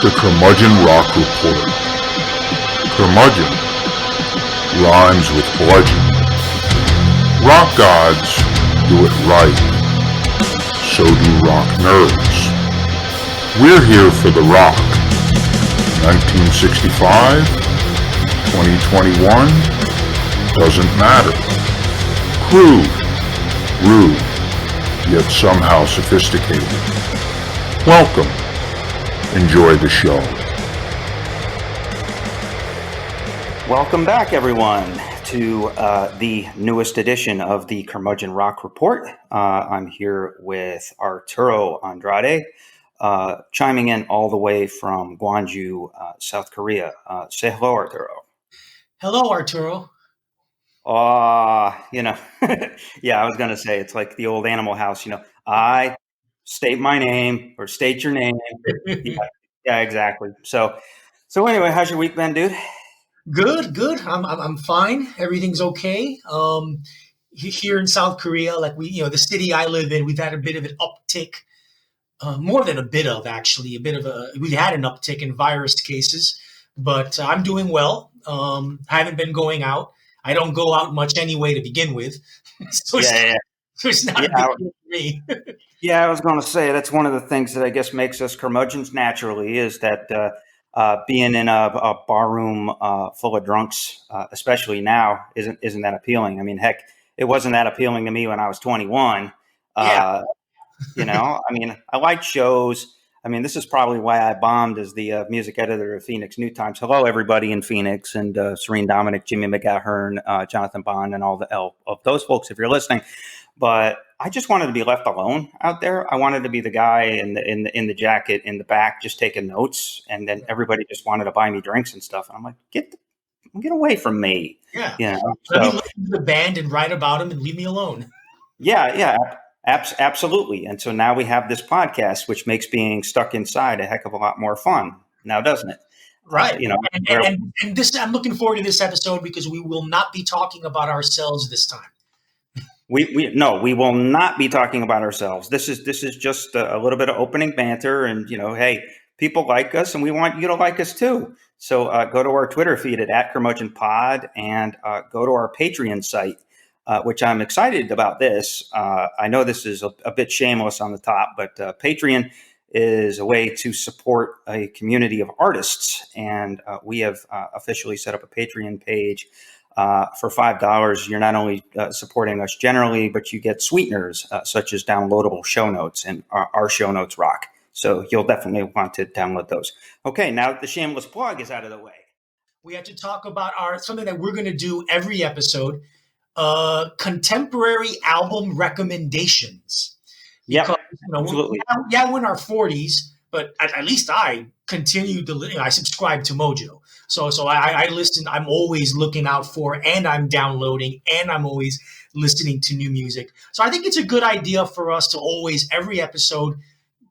The Curmudgeon Rock Report. Curmudgeon rhymes with bludgeon. Rock gods do it right. So do rock nerds. We're here for the rock. 1965, 2021, doesn't matter. Crude, rude, yet somehow sophisticated. Welcome. Enjoy the show. Welcome back, everyone, to the newest edition of the Curmudgeon Rock Report. I'm here with Arturo Andrade, chiming in all the way from Gwangju, South Korea. Say hello, Arturo. Hello, Arturo. Yeah, I was going to say, it's like the old Animal House, I state my name or state your name. Yeah, exactly. So anyway, how's your week been, dude? Good. I'm fine. Everything's okay. Here in South Korea, like the city I live in, we've had a bit of an uptick, more than a bit of actually, we had an uptick in virus cases, but I'm doing well. I haven't been going out. I don't go out much anyway to begin with. So it's not a big deal for me. Yeah, I was going to say that's one of the things that I guess makes us curmudgeons naturally is that being in a bar room full of drunks, especially now, isn't that appealing. I mean, heck, it wasn't that appealing to me when I was 21. I mean, I like shows. I mean, this is probably why I bombed as the music editor of Phoenix New Times. Hello, everybody in Phoenix, and Serene Dominic, Jimmy McGahern, Jonathan Bond, and all of those folks, if you're listening. But I just wanted to be left alone out there. I wanted to be the guy in the jacket in the back, just taking notes, and then everybody just wanted to buy me drinks and stuff. And I'm like, get away from me. Yeah. Let me listen to the band and write about them and leave me alone. Yeah. Absolutely. And so now we have this podcast, which makes being stuck inside a heck of a lot more fun now, doesn't it? Right. And this, I'm looking forward to this episode because we will not be talking about ourselves this time. We will not be talking about ourselves. This is just a little bit of opening banter, and hey, people like us, and we want you to like us too. So go to our Twitter feed at CurmudgeonPod, and go to our Patreon site, which I'm excited about. This I know this is a bit shameless on the top, but Patreon is a way to support a community of artists, and we have officially set up a Patreon page. For $5, you're not only supporting us generally, but you get sweeteners such as downloadable show notes, and our show notes rock. So you'll definitely want to download those. Okay, now that the shameless plug is out of the way, we have to talk about something that we're going to do every episode: contemporary album recommendations. Yeah, absolutely. We're in our 40s, but at least I continue to. I subscribe to Mojo. So I listen. I'm always looking out for, and I'm downloading, and I'm always listening to new music. So I think it's a good idea for us to always, every episode,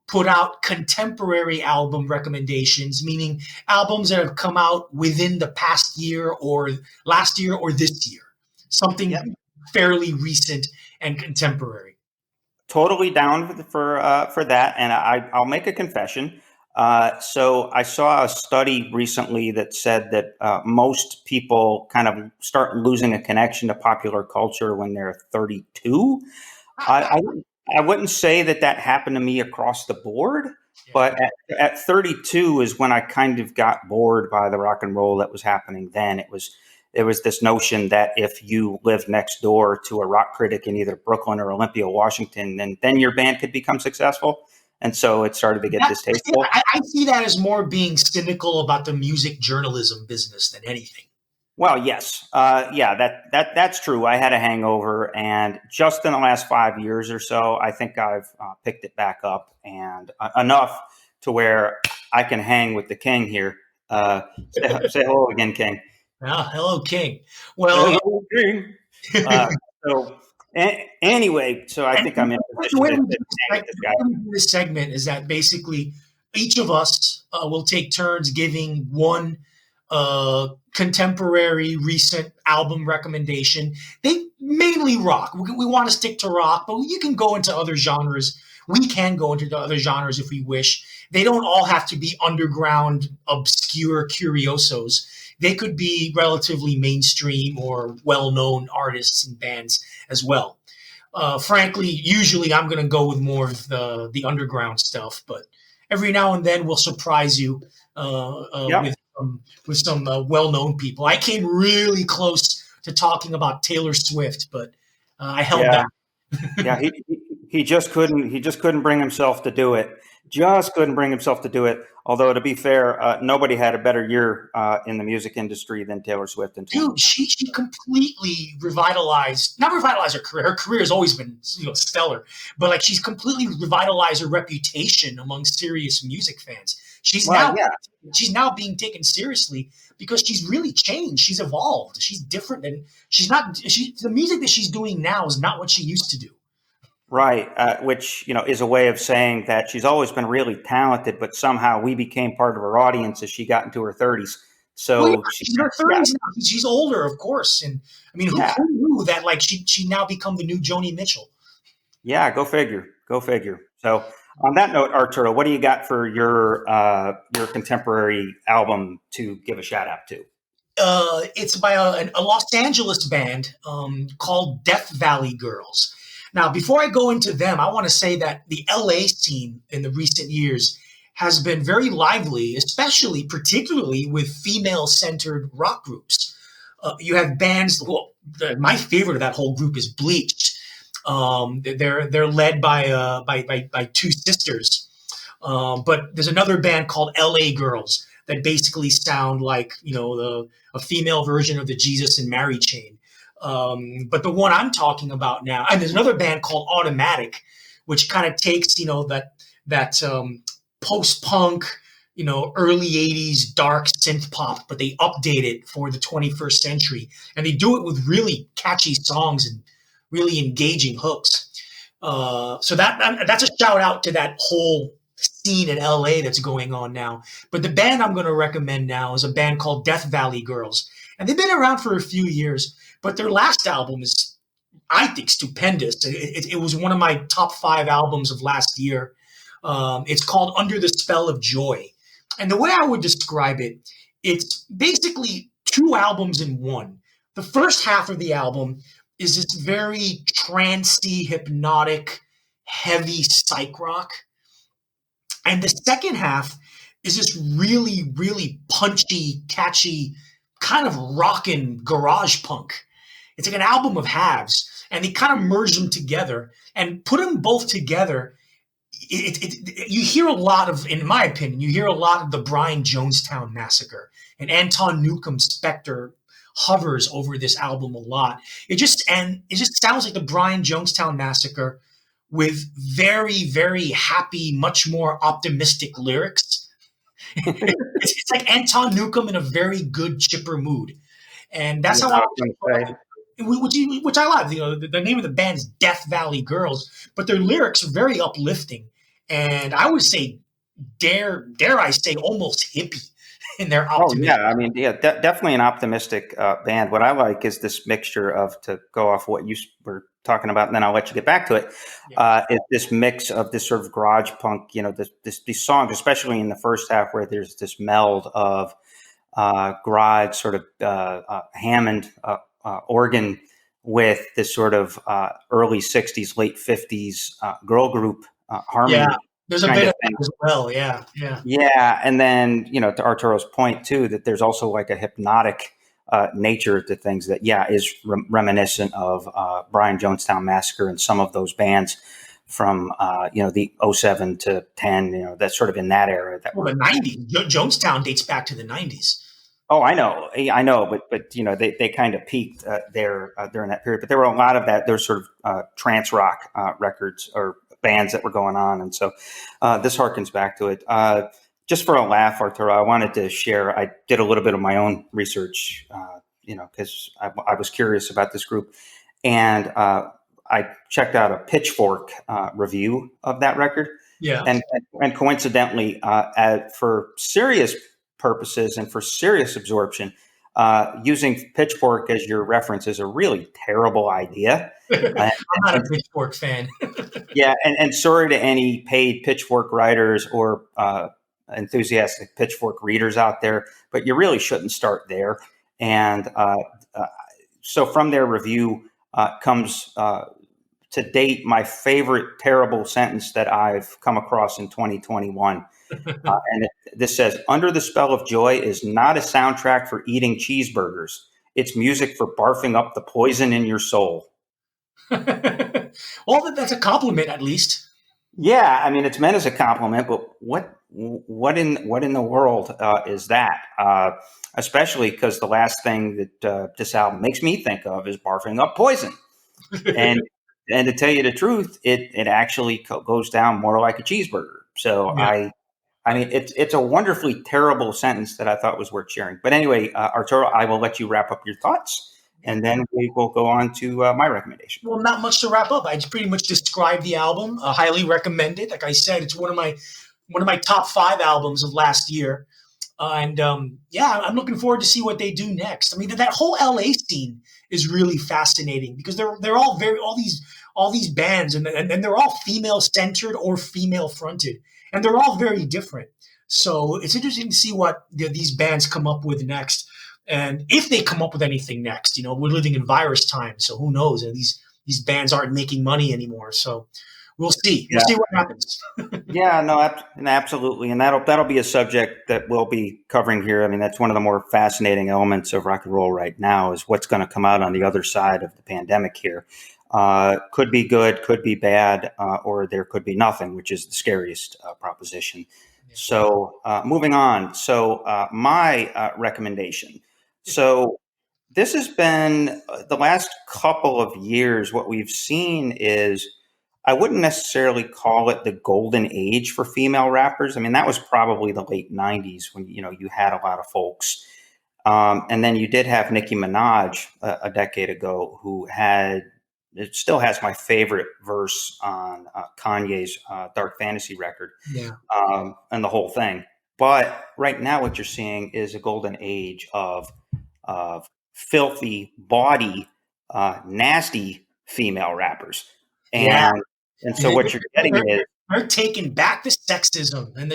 put out contemporary album recommendations, meaning albums that have come out within the past year or last year or this year. Something fairly recent and contemporary. Totally down for that. And I'll make a confession. So I saw a study recently that said that most people kind of start losing a connection to popular culture when they're 32. I wouldn't say that happened to me across the board, but at 32 is when I kind of got bored by the rock and roll that was happening then. It was this notion that if you lived next door to a rock critic in either Brooklyn or Olympia, Washington, then your band could become successful. And so it started to get distasteful. I see that as more being cynical about the music journalism business than anything. Well, yes. That's true. I had a hangover, and just in the last 5 years or so, I think I've picked it back up, and enough to where I can hang with the king here. Say hello again, King. Hello, King. Well, hello, King. Anyway, so I think I'm in position. The way we do this segment is that basically each of us will take turns giving one contemporary recent album recommendation. They mainly rock. We want to stick to rock, but you can go into other genres We can go into the other genres if we wish. They don't all have to be underground, obscure curiosos. They could be relatively mainstream or well-known artists and bands as well. Frankly, usually I'm going to go with more of the underground stuff, but every now and then we'll surprise you Yep. with some well-known people. I came really close to talking about Taylor Swift, but I held Yeah. back. Yeah. He just couldn't bring himself to do it. Just couldn't bring himself to do it. Although, to be fair, nobody had a better year in the music industry than Taylor Swift in Dude, 2020. she completely not revitalized her career. Her career has always been, stellar, but like she's completely revitalized her reputation among serious music fans. Well, yeah. She's now being taken seriously because she's really changed. She's evolved. She's different than the music that she's doing now is not what she used to do. Right, which is a way of saying that she's always been really talented, but somehow we became part of her audience as she got into her 30s. Well, yeah, So she's in her 30s now. She's older, of course. And I mean, yeah, who knew that like she now become the new Joni Mitchell? yeah, go figure, go figure. So on that note, Arturo, what do you got for your contemporary album to give a shout out to? It's by a Los Angeles band called Death Valley Girls. Now, before I go into them, I want to say that the LA scene in the recent years has been very lively, particularly with female-centered rock groups. You have bands. Well, my favorite of that whole group is Bleached. They're led by two sisters, but there's another band called LA Girls that basically sound like a female version of the Jesus and Mary chain. But the one I'm talking about now, and there's another band called Automatic, which kind of takes that post-punk, early '80s dark synth pop, but they update it for the 21st century, and they do it with really catchy songs and really engaging hooks. So that's a shout out to that whole scene in LA that's going on now. But the band I'm going to recommend now is a band called Death Valley Girls, and they've been around for a few years. But their last album is, I think, stupendous. It was one of my top 5 albums of last year. It's called Under the Spell of Joy. And the way I would describe it, it's basically 2 albums in one. The first half of the album is this very trancey, hypnotic, heavy psych rock. And the second half is this really, really punchy, catchy, kind of rockin' garage punk. It's like an album of halves, and they kind of merge them together and put them both together. You hear a lot of, in my opinion, the Brian Jonestown Massacre, and Anton Newcomb's specter hovers over this album a lot. It just sounds like the Brian Jonestown Massacre with very, very happy, much more optimistic lyrics. It's like Anton Newcomb in a very good, chipper mood. And that's how I would say. Which I love. The name of the band is Death Valley Girls, but their lyrics are very uplifting, and I would say, dare I say, almost hippie in their optimism. Oh yeah, I mean, yeah, definitely an optimistic band. What I like is this mixture of, to go off what you were talking about, and then I'll let you get back to it. Is this mix of this sort of garage punk, these songs, especially in the first half, where there's this meld of garage sort of Hammond organ with this sort of early 60s, late 50s girl group harmony. Yeah, there's a bit of that as well. Yeah. Yeah. And then, to Arturo's point too, that there's also like a hypnotic nature to things that, is reminiscent of Brian Jonestown Massacre and some of those bands from, the 07 to 10, that's sort of in that era. The 90s. Jonestown dates back to the 90s. Oh, I know, but they kind of peaked there during that period. But there were a lot of that. There's sort of trance rock records or bands that were going on, and so this harkens back to it. Just for a laugh, Arturo, I wanted to share. I did a little bit of my own research, because I was curious about this group, and I checked out a Pitchfork review of that record. Yeah, and coincidentally, for serious purposes and for serious absorption, using Pitchfork as your reference is a really terrible idea. I'm not a Pitchfork fan. Yeah, and sorry to any paid Pitchfork writers or enthusiastic Pitchfork readers out there, but you really shouldn't start there. And so from their review comes to date my favorite terrible sentence that I've come across in 2021. This says, "Under the Spell of Joy is not a soundtrack for eating cheeseburgers. It's music for barfing up the poison in your soul." Well, that's a compliment, at least. Yeah, I mean, it's meant as a compliment, but what in the world is that? Especially because the last thing that this album makes me think of is barfing up poison, and to tell you the truth, it actually goes down more like a cheeseburger. So Yeah. I mean, it's a wonderfully terrible sentence that I thought was worth sharing. But anyway, Arturo, I will let you wrap up your thoughts, and then we will go on to my recommendation. Well, not much to wrap up. I just pretty much described the album. Highly recommend it. Like I said, it's one of my top 5 albums of last year. Yeah, I'm looking forward to see what they do next. I mean, that whole LA scene is really fascinating because they're all these bands and they're all female centered or female fronted, and they're all very different. So it's interesting to see what these bands come up with next, and if they come up with anything next. We're living in virus times, so who knows? And these bands aren't making money anymore, so we'll see. We'll see what happens. Yeah, no, absolutely, and that'll be a subject that we'll be covering here. I mean, that's one of the more fascinating elements of rock and roll right now is what's going to come out on the other side of the pandemic here. Could be good, could be bad, or there could be nothing, which is the scariest proposition. Yeah. So moving on. So my recommendation. So this has been the last couple of years. What we've seen is, I wouldn't necessarily call it the golden age for female rappers. I mean, that was probably the late 90s when, you had a lot of folks. And then you did have Nicki Minaj a decade ago it still has my favorite verse on Kanye's Dark Fantasy record. Yeah. And the whole thing. But right now what you're seeing is a golden age of filthy, baudy, nasty female rappers. And so what you're getting is they're taking back the sexism and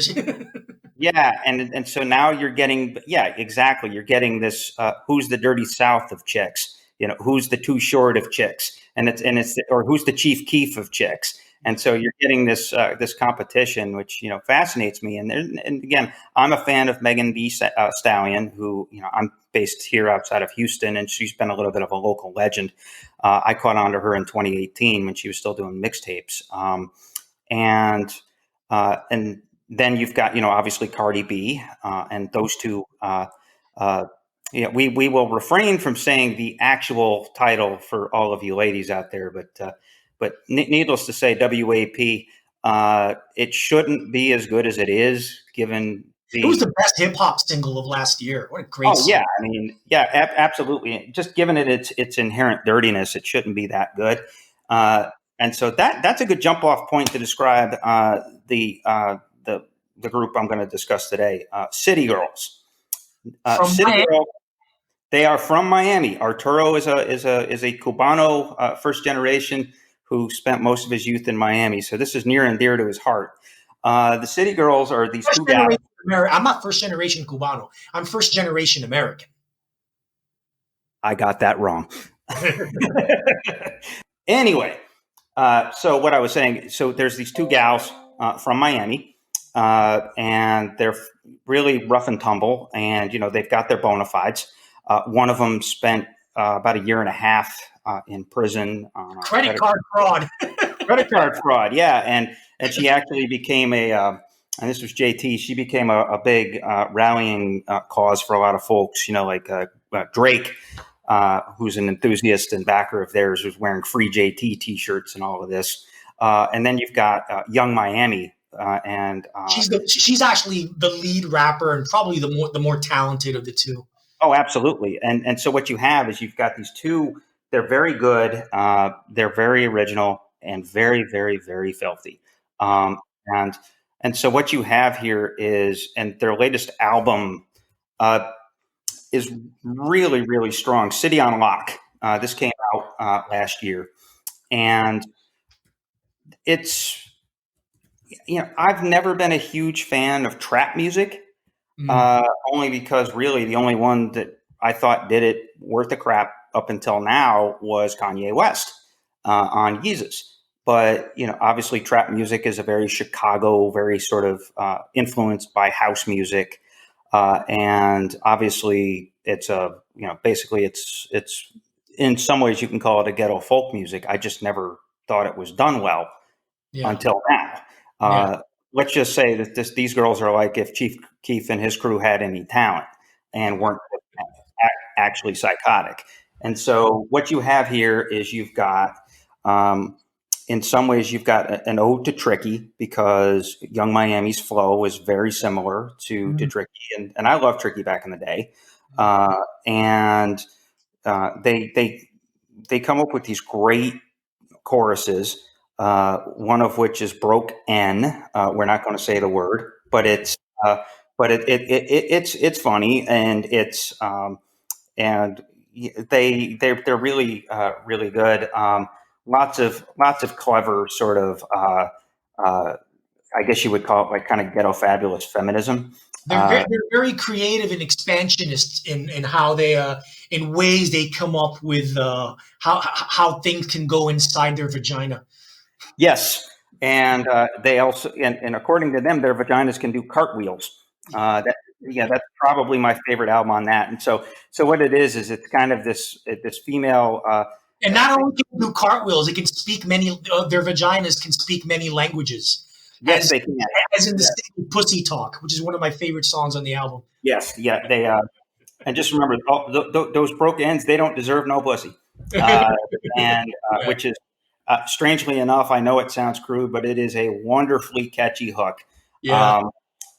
yeah, and so now you're getting exactly. You're getting this who's the dirty South of chicks, who's the Too Short of chicks, and it's or who's the Chief Keef of chicks. And so you're getting this competition, which fascinates me. And again, I'm a fan of Megan Thee Stallion, who I'm based here outside of Houston, and she's been a little bit of a local legend. I caught on to her in 2018 when she was still doing mixtapes, and then you've got obviously Cardi B, and those two. We will refrain from saying the actual title for all of you ladies out there, but needless to say, WAP, it shouldn't be as good as it is, given it was the best hip hop single of last year. What a great song. Yeah, I mean, yeah, absolutely. Just given it its inherent dirtiness, it shouldn't be that good. And so that's a good jump off point to describe the group I'm going to discuss today, City Girls. City Girls. They are from Miami. Arturo is a Cubano first generation who spent most of his youth in Miami. So this is near and dear to his heart. The City Girls are these two guys. I'm not first generation Cubano. I'm first generation American. I got that wrong. Anyway, so what I was saying, so there's these two gals from Miami, and they're really rough and tumble, and they've got their bona fides. One of them spent about a year and a half in prison on credit card fraud. Credit card fraud, yeah, and she actually became and this was JT. She became a big rallying cause for a lot of folks. Like Drake, who's an enthusiast and backer of theirs, was wearing free JT T-shirts and all of this. And then you've got Young Miami, and she's actually the lead rapper and probably the more talented of the two. Oh, absolutely. And so what you have is you've got these two. They're very good. They're very original and very, very, very filthy. And so what you have here is, and their latest album, is really, really strong. City on Lock. This came out last year, and it's, I've never been a huge fan of trap music, only because really the only one that I thought did it worth a crap up until now was Kanye West on Yeezus. But, obviously trap music is a very Chicago, very sort of influenced by house music. And obviously it's basically it's in some ways you can call it a ghetto folk music. I just never thought it was done well until now. Let's just say that these girls are like if Chief Keef and his crew had any talent and weren't actually psychotic. And so what you have here is you've got, in some ways, you've got an ode to Tricky, because Young Miami's flow is very similar to Tricky. And I loved Tricky back in the day. And they come up with these great choruses, one of which is broke N. We're not going to say the word, but it's funny, and it's and they're really really good. Lots of clever sort of I guess you would call it like kind of ghetto fabulous feminism. They're very creative and expansionist in how they in ways they come up with how things can go inside their vagina. Yes, and they also and according to them, their vaginas can do cartwheels. That's probably my favorite album on that. And so what it is it's kind of this female. And not only can they do cartwheels, it can speak many. Their vaginas can speak many languages. Yes, they can. As in the state Pussy Talk, which is one of my favorite songs on the album. Yes, yeah, they. And just remember, those broke ends, they don't deserve no pussy. Which is. Strangely enough, I know it sounds crude, but it is a wonderfully catchy hook. Yeah.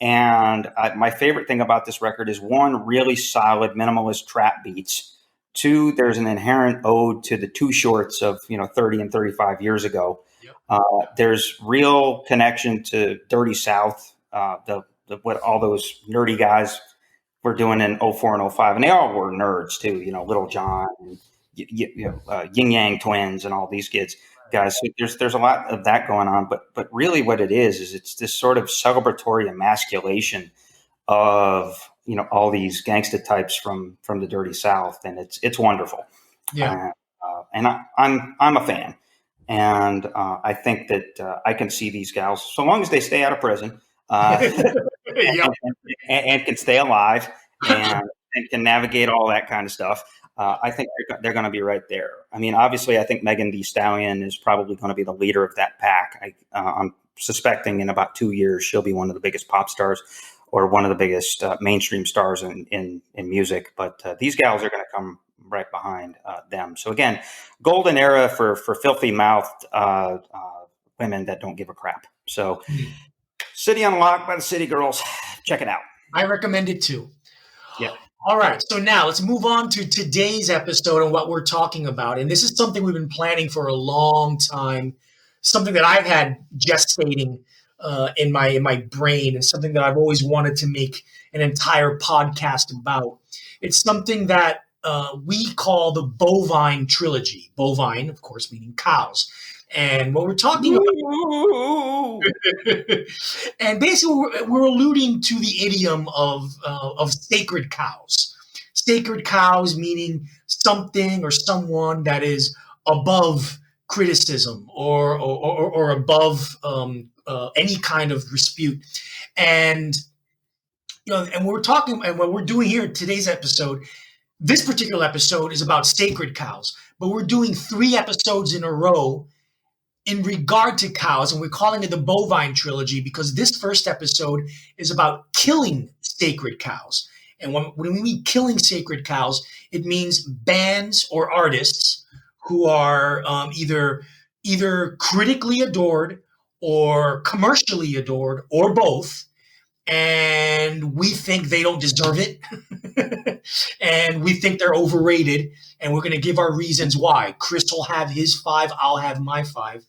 My favorite thing about this record is, one, really solid minimalist trap beats. Two, there's an inherent ode to the Too Shorts of 30 and 35 years ago. Yep. There's real connection to Dirty South, what all those nerdy guys were doing in 04 and 05, and they all were nerds too. Little John, and, Yin Yang Twins, and all these guys. So there's a lot of that going on, but really what it is it's this sort of celebratory emasculation of all these gangsta types from the Dirty South, and it's wonderful. Yeah, and I'm a fan, and I think that I can see these gals, so long as they stay out of prison, and can stay alive and can navigate all that kind of stuff. I think they're going to be right there. I mean, obviously, I think Megan Thee Stallion is probably going to be the leader of that pack. I'm suspecting in about 2 years she'll be one of the biggest pop stars, or one of the biggest mainstream stars in music. But these gals are going to come right behind them. So again, golden era for filthy mouthed women that don't give a crap. So City on Lock by the City Girls. Check it out. I recommend it too. Yeah. All right, so now let's move on to today's episode and what we're talking about. And this is something we've been planning for a long time, something that I've had gestating in my brain, and something that I've always wanted to make an entire podcast about. It's something that we call the Bovine Trilogy. Bovine, of course, meaning cows. And what we're talking about, and basically we're alluding to the idiom of sacred cows. Sacred cows meaning something or someone that is above criticism or above any kind of dispute. And and we're talking, and what we're doing here in today's episode, this particular episode is about sacred cows, but we're doing 3 episodes in a row in regard to cows, and we're calling it the Bovine Trilogy because this first episode is about killing sacred cows. And when we mean killing sacred cows, it means bands or artists who are either critically adored or commercially adored or both, and we think they don't deserve it, and we think they're overrated, and we're going to give our reasons why. Chris will have his 5, I'll have my 5.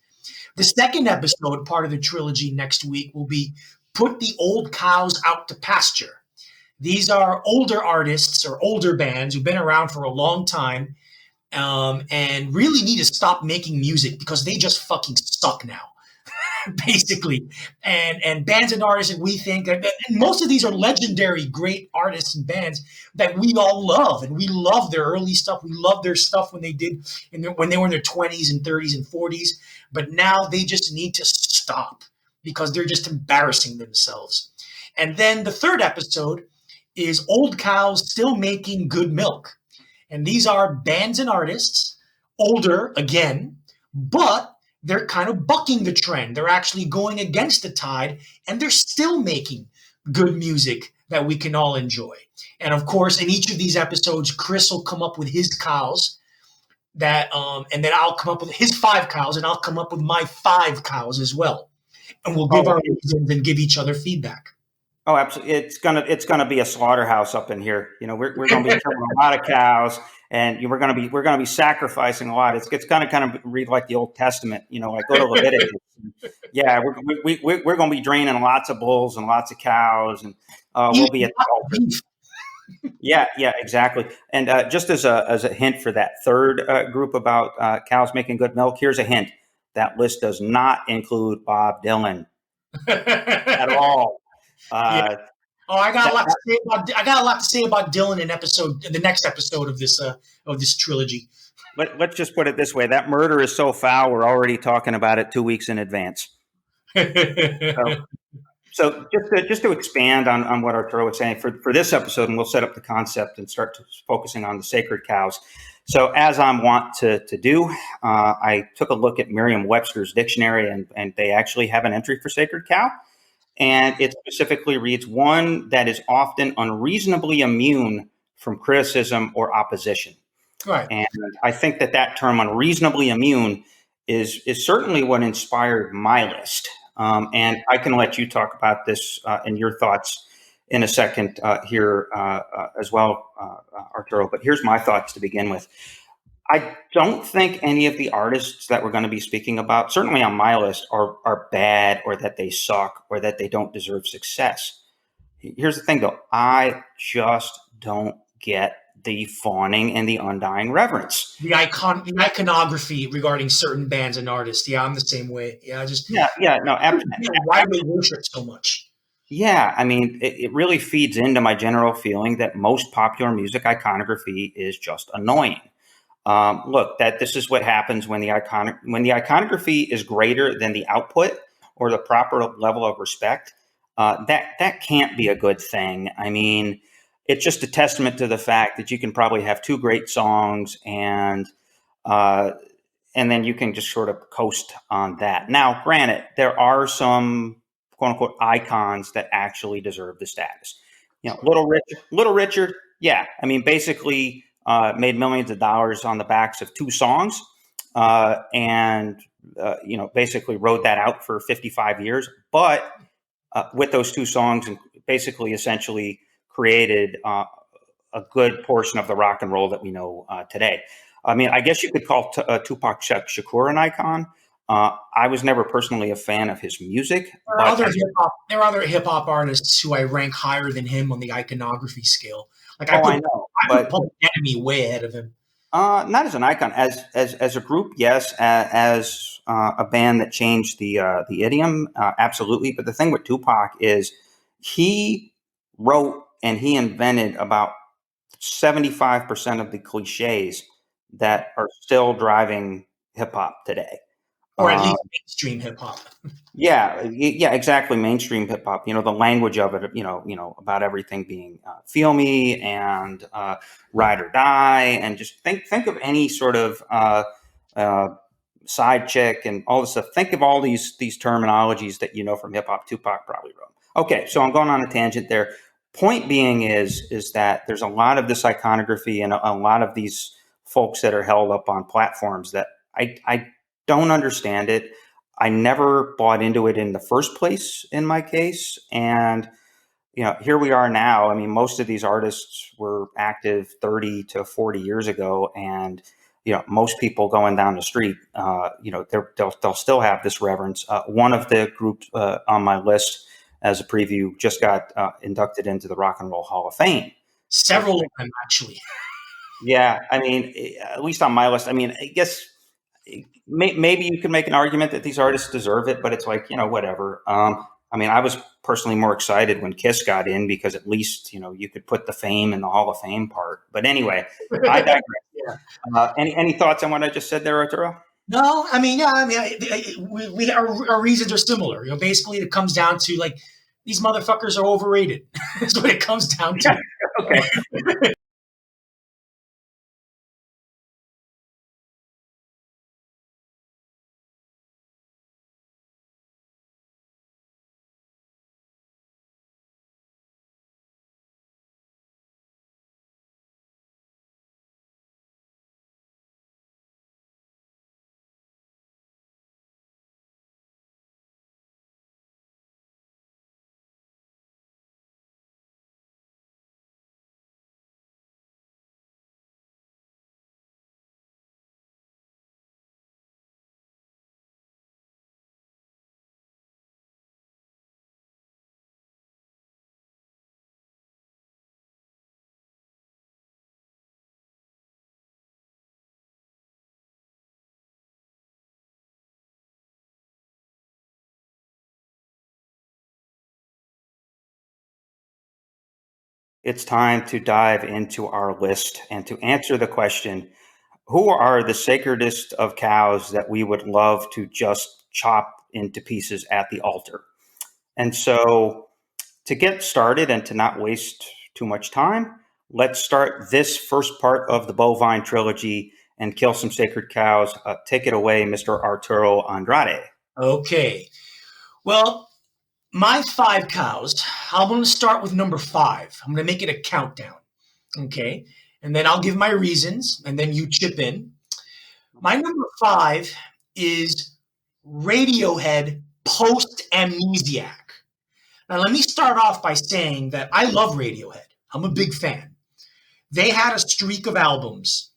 The second episode, part of the trilogy next week, will be Put the Old Cows Out to Pasture. These are older artists or older bands who've been around for a long time, and really need to stop making music because they just fucking suck now. Basically, and bands and artists that we think, and most of these are legendary, great artists and bands that we all love, and we love their early stuff. We love their stuff when they did, when they were in their 20s and 30s and 40s. But now they just need to stop because they're just embarrassing themselves. And then the third episode is old cows still making good milk, and these are bands and artists, older again, but they're kind of bucking the trend. They're actually going against the tide, and they're still making good music that we can all enjoy. And of course, in each of these episodes, Chris will come up with his cows and then I'll come up with his 5 cows, and I'll come up with my 5 cows as well. And we'll give our reasons and give each other feedback. Oh, absolutely! It's gonna be a slaughterhouse up in here. You know, we're gonna be killing a lot of cows, and we're gonna be sacrificing a lot. It's gonna kind of read like the Old Testament. You know, like go to Leviticus. Yeah, we're gonna be draining lots of bulls and lots of cows, and we'll be at the altar. Yeah, exactly. And just as a hint for that third group about cows making good milk, here's a hint: that list does not include Bob Dylan at all. Yeah. I got a lot to say about Dylan in the next episode of this trilogy. Let's just put it this way: that murder is so foul, we're already talking about it 2 weeks in advance. So just to expand on what Arturo was saying for this episode, and we'll set up the concept and start focusing on the sacred cows. So as I'm wont to do, I took a look at Merriam-Webster's dictionary, and they actually have an entry for sacred cow. And it specifically reads, one that is often unreasonably immune from criticism or opposition. Right. And I think that term unreasonably immune is certainly what inspired my list. And I can let you talk about this and your thoughts in a second here as well, Arturo. But here's my thoughts to begin with. I don't think any of the artists that we're going to be speaking about, certainly on my list, are bad, or that they suck, or that they don't deserve success. Here's the thing, though. I just don't get the fawning and the undying reverence. The iconography regarding certain bands and artists. Yeah, I'm the same way. Yeah, why do they worship so much? Yeah, I mean, it really feeds into my general feeling that most popular music iconography is just annoying. Look, this is what happens when the iconography is greater than the output or the proper level of respect. That can't be a good thing. I mean, it's just a testament to the fact that you can probably have 2 great songs and then you can just sort of coast on that. Now, granted, there are some quote unquote icons that actually deserve the status. You know, Little Richard. Yeah, I mean, basically. Made millions of dollars on the backs of 2 songs, and basically rode that out for 55 years. But with those 2 songs, and basically, essentially created a good portion of the rock and roll that we know today. I mean, I guess you could call Tupac Shakur an icon. I was never personally a fan of his music. There are other hip hop artists who I rank higher than him on the iconography scale. Like I put Public Enemy way ahead of him. Not as an icon, as a group, yes. As a band that changed the idiom, absolutely. But the thing with Tupac is he wrote and he invented about 75% of the cliches that are still driving hip hop today. Or at least mainstream hip hop. Yeah, exactly. Mainstream hip hop. You know, the language of it. You know about everything being "feel me" and "ride or die," and just think of any sort of side chick and all this stuff. Think of all these terminologies that you know from hip hop. Tupac probably wrote. Okay, so I'm going on a tangent there. Point being is that there's a lot of this iconography and a lot of these folks that are held up on platforms that I don't understand it. I never bought into it in the first place in my case. And, here we are now. I mean, most of these artists were active 30 to 40 years ago. And, most people going down the street, they'll still have this reverence. One of the groups on my list as a preview, just got inducted into the Rock and Roll Hall of Fame. Several of them, actually. Yeah, I mean, at least on my list, I mean, I guess maybe you could make an argument that these artists deserve it, but it's like, whatever. I mean, I was personally more excited when Kiss got in because at least, you could put the fame in the Hall of Fame part. But anyway, I digress. Yeah. Any thoughts on what I just said there, Arturo? No, I mean, our reasons are similar. Basically, it comes down to like these motherfuckers are overrated. That's what it comes down to. Okay. It's time to dive into our list and to answer the question, who are the sacredest of cows that we would love to just chop into pieces at the altar? And so to get started and to not waste too much time, let's start this first part of the Bovine Trilogy and kill some sacred cows. Take it away, Mr. Arturo Andrade. Okay. Well, my 5 cows, I'm going to start with number 5. I'm going to make it a countdown. Okay. And then I'll give my reasons and then you chip in. My number 5 is Radiohead post Amnesiac. Now, let me start off by saying that I love Radiohead. I'm a big fan. They had a streak of albums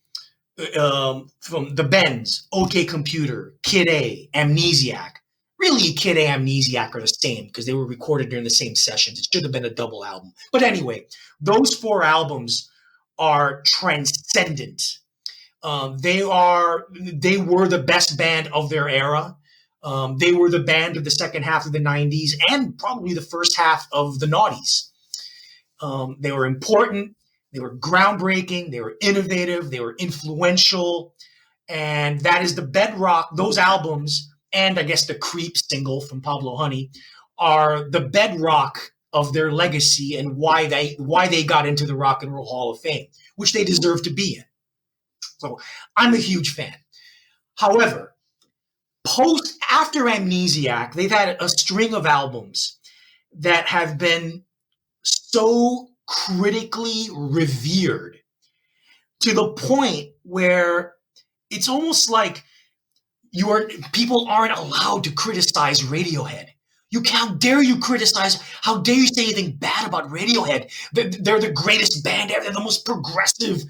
from The Bends, OK Computer, Kid A, Amnesiac. Really, Kid A, Amnesiac are the same because they were recorded during the same sessions. It should have been a double album. But anyway, those 4 albums are transcendent. They were the best band of their era. They were the band of the second half of the 90s and probably the first half of the noughties. They were important. They were groundbreaking. They were innovative. They were influential. And that is the bedrock. Those albums, and I guess the Creep single from Pablo Honey, are the bedrock of their legacy and why they got into the Rock and Roll Hall of Fame, which they deserve to be in. So I'm a huge fan. However, after Amnesiac, they've had a string of albums that have been so critically revered to the point where it's almost like people aren't allowed to criticize Radiohead. How dare you criticize? How dare you say anything bad about Radiohead? They're the greatest band ever. They're the most progressive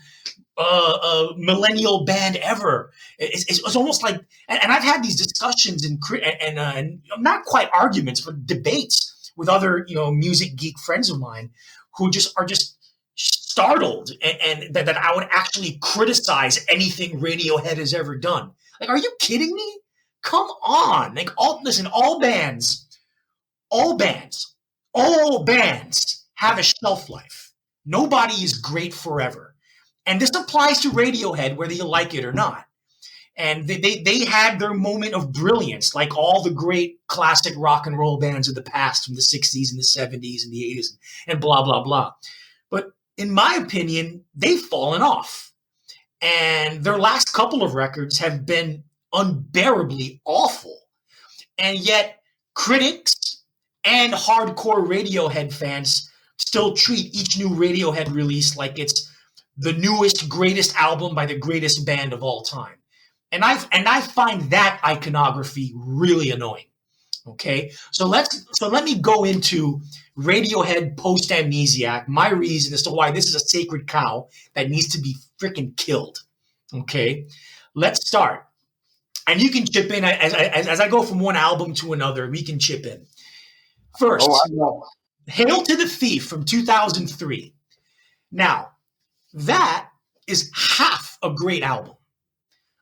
millennial band ever. It's almost like, and I've had these discussions and not quite arguments, but debates with other music geek friends of mine who are just startled and that I would actually criticize anything Radiohead has ever done. Like, are you kidding me? Come on! Like, all bands have a shelf life. Nobody is great forever. And this applies to Radiohead, whether you like it or not. And they had their moment of brilliance, like all the great classic rock and roll bands of the past from the 60s and the 70s and the 80s and blah, blah, blah. But in my opinion, they've fallen off. And their last couple of records have been unbearably awful. And yet critics and hardcore Radiohead fans still treat each new Radiohead release like it's the newest, greatest album by the greatest band of all time. And I find that iconography really annoying. Okay, so let me go into Radiohead post Amnesiac, my reason as to why this is a sacred cow that needs to be freaking killed. Okay, let's start. And you can chip in as I go from one album to another. We can chip in. First, Oh, I know. Hail to the Thief from 2003. Now, that is half a great album.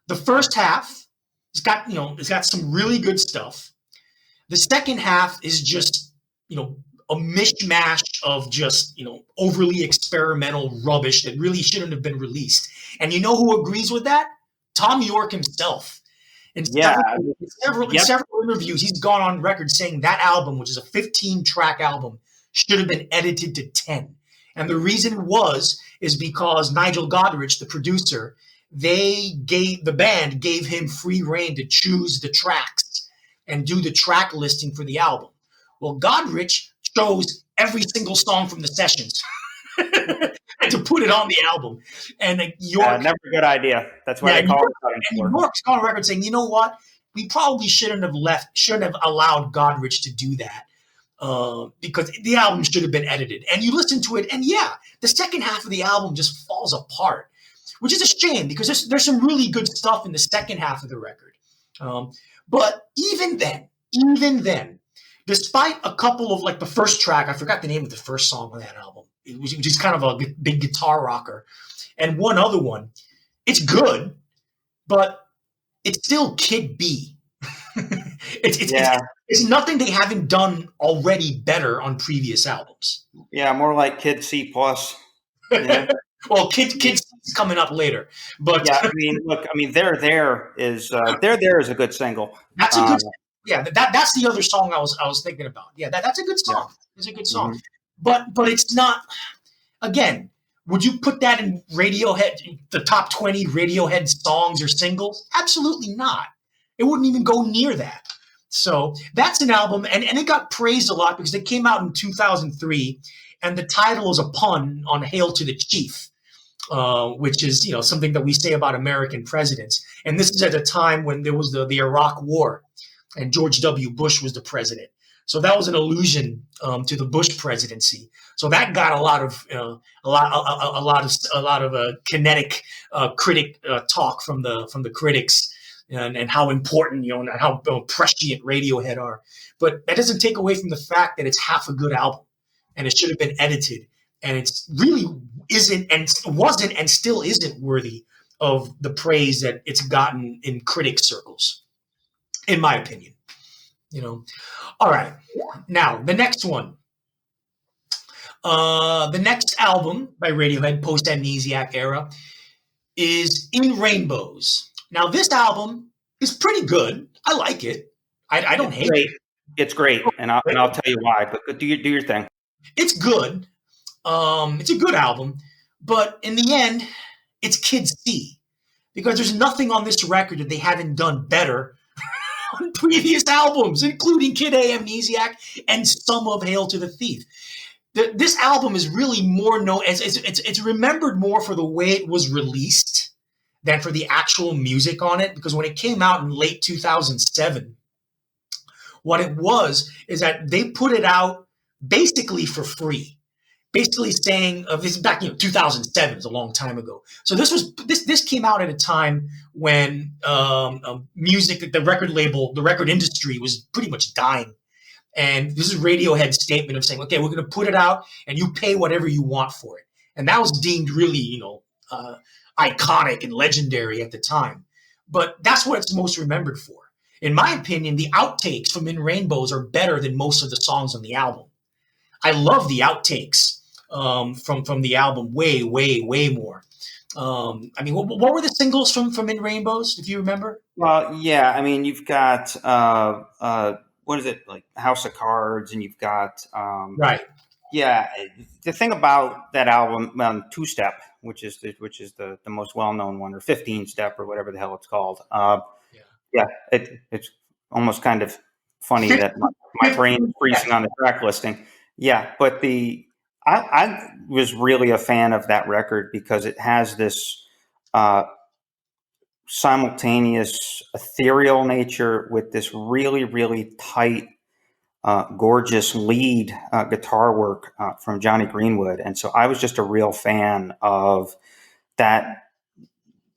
The first half, it's got some really good stuff. The second half is just, a mishmash of just, overly experimental rubbish that really shouldn't have been released. And you know who agrees with that? Tom York himself. In several interviews, he's gone on record saying that album, which is a 15-track album, should have been edited to 10. And the reason is because Nigel Godrich, the producer, the band gave him free rein to choose the tracks and do the track listing for the album. Well, Godrich chose every single song from the sessions and to put it on the album. And York, never a good idea. That's why they call it. And York's gone on record saying, you know what? We probably shouldn't have allowed Godrich to do that. Because the album should have been edited. And you listen to it, and the second half of the album just falls apart, which is a shame because there's some really good stuff in the second half of the record. But even then, despite a couple of, like, the first track, I forgot the name of the first song on that album, which is kind of a big guitar rocker, and one other one, it's good, but it's still Kid B. It's nothing they haven't done already better on previous albums. Yeah, more like Kid C plus. Yeah. Well, Kid C's coming up later, but There There is a good single. That's a good. That's the other song I was thinking about. Yeah, that's a good song. Yeah. It's a good song, but it's not. Again, would you put that in Radiohead, the top 20 Radiohead songs or singles? Absolutely not. It wouldn't even go near that. So that's an album, and it got praised a lot because it came out in 2003, and the title is a pun on Hail to the Chief, which is something that we say about American presidents. And this is at a time when there was the Iraq War, and George W. Bush was the president. So that was an allusion to the Bush presidency. So that got a lot of kinetic critic talk from the critics. And how important, and how prescient Radiohead are. But that doesn't take away from the fact that it's half a good album and it should have been edited. And it really isn't and wasn't and still isn't worthy of the praise that it's gotten in critic circles, in my opinion. All right. Now, the next one. The next album by Radiohead, post-Amnesiac era, is In Rainbows. Now, this album is pretty good. I like it. I don't hate it. It's great, and I'll tell you why. But do your thing. It's good. It's a good album, but in the end, it's Kid C, because there's nothing on this record that they haven't done better on previous albums, including Kid A, Amnesiac, and some of Hail to the Thief. This album is really more known as it's remembered more for the way it was released than for the actual music on it, because when it came out in late 2007, what it was is that they put it out basically for free, basically saying this is back 2007 is a long time ago. So this came out at a time when music, the record label, the record industry was pretty much dying, and this is Radiohead's statement of saying, okay, we're going to put it out and you pay whatever you want for it, and that was deemed really iconic and legendary at the time. But that's what it's most remembered for. In my opinion, the outtakes from In Rainbows are better than most of the songs on the album. I love the outtakes from the album way, way, way more. What were the singles from In Rainbows, if you remember? Well, yeah, you've got what is it, like House of Cards, and you've got right. Yeah, the thing about that album, Two Step, which is the most well known one, or 15 Step, or whatever the hell it's called. It's almost kind of funny that my brain is freezing on the track listing. Yeah, but I was really a fan of that record because it has this simultaneous ethereal nature with this really, really tight, gorgeous lead guitar work from Johnny Greenwood. And so I was just a real fan of that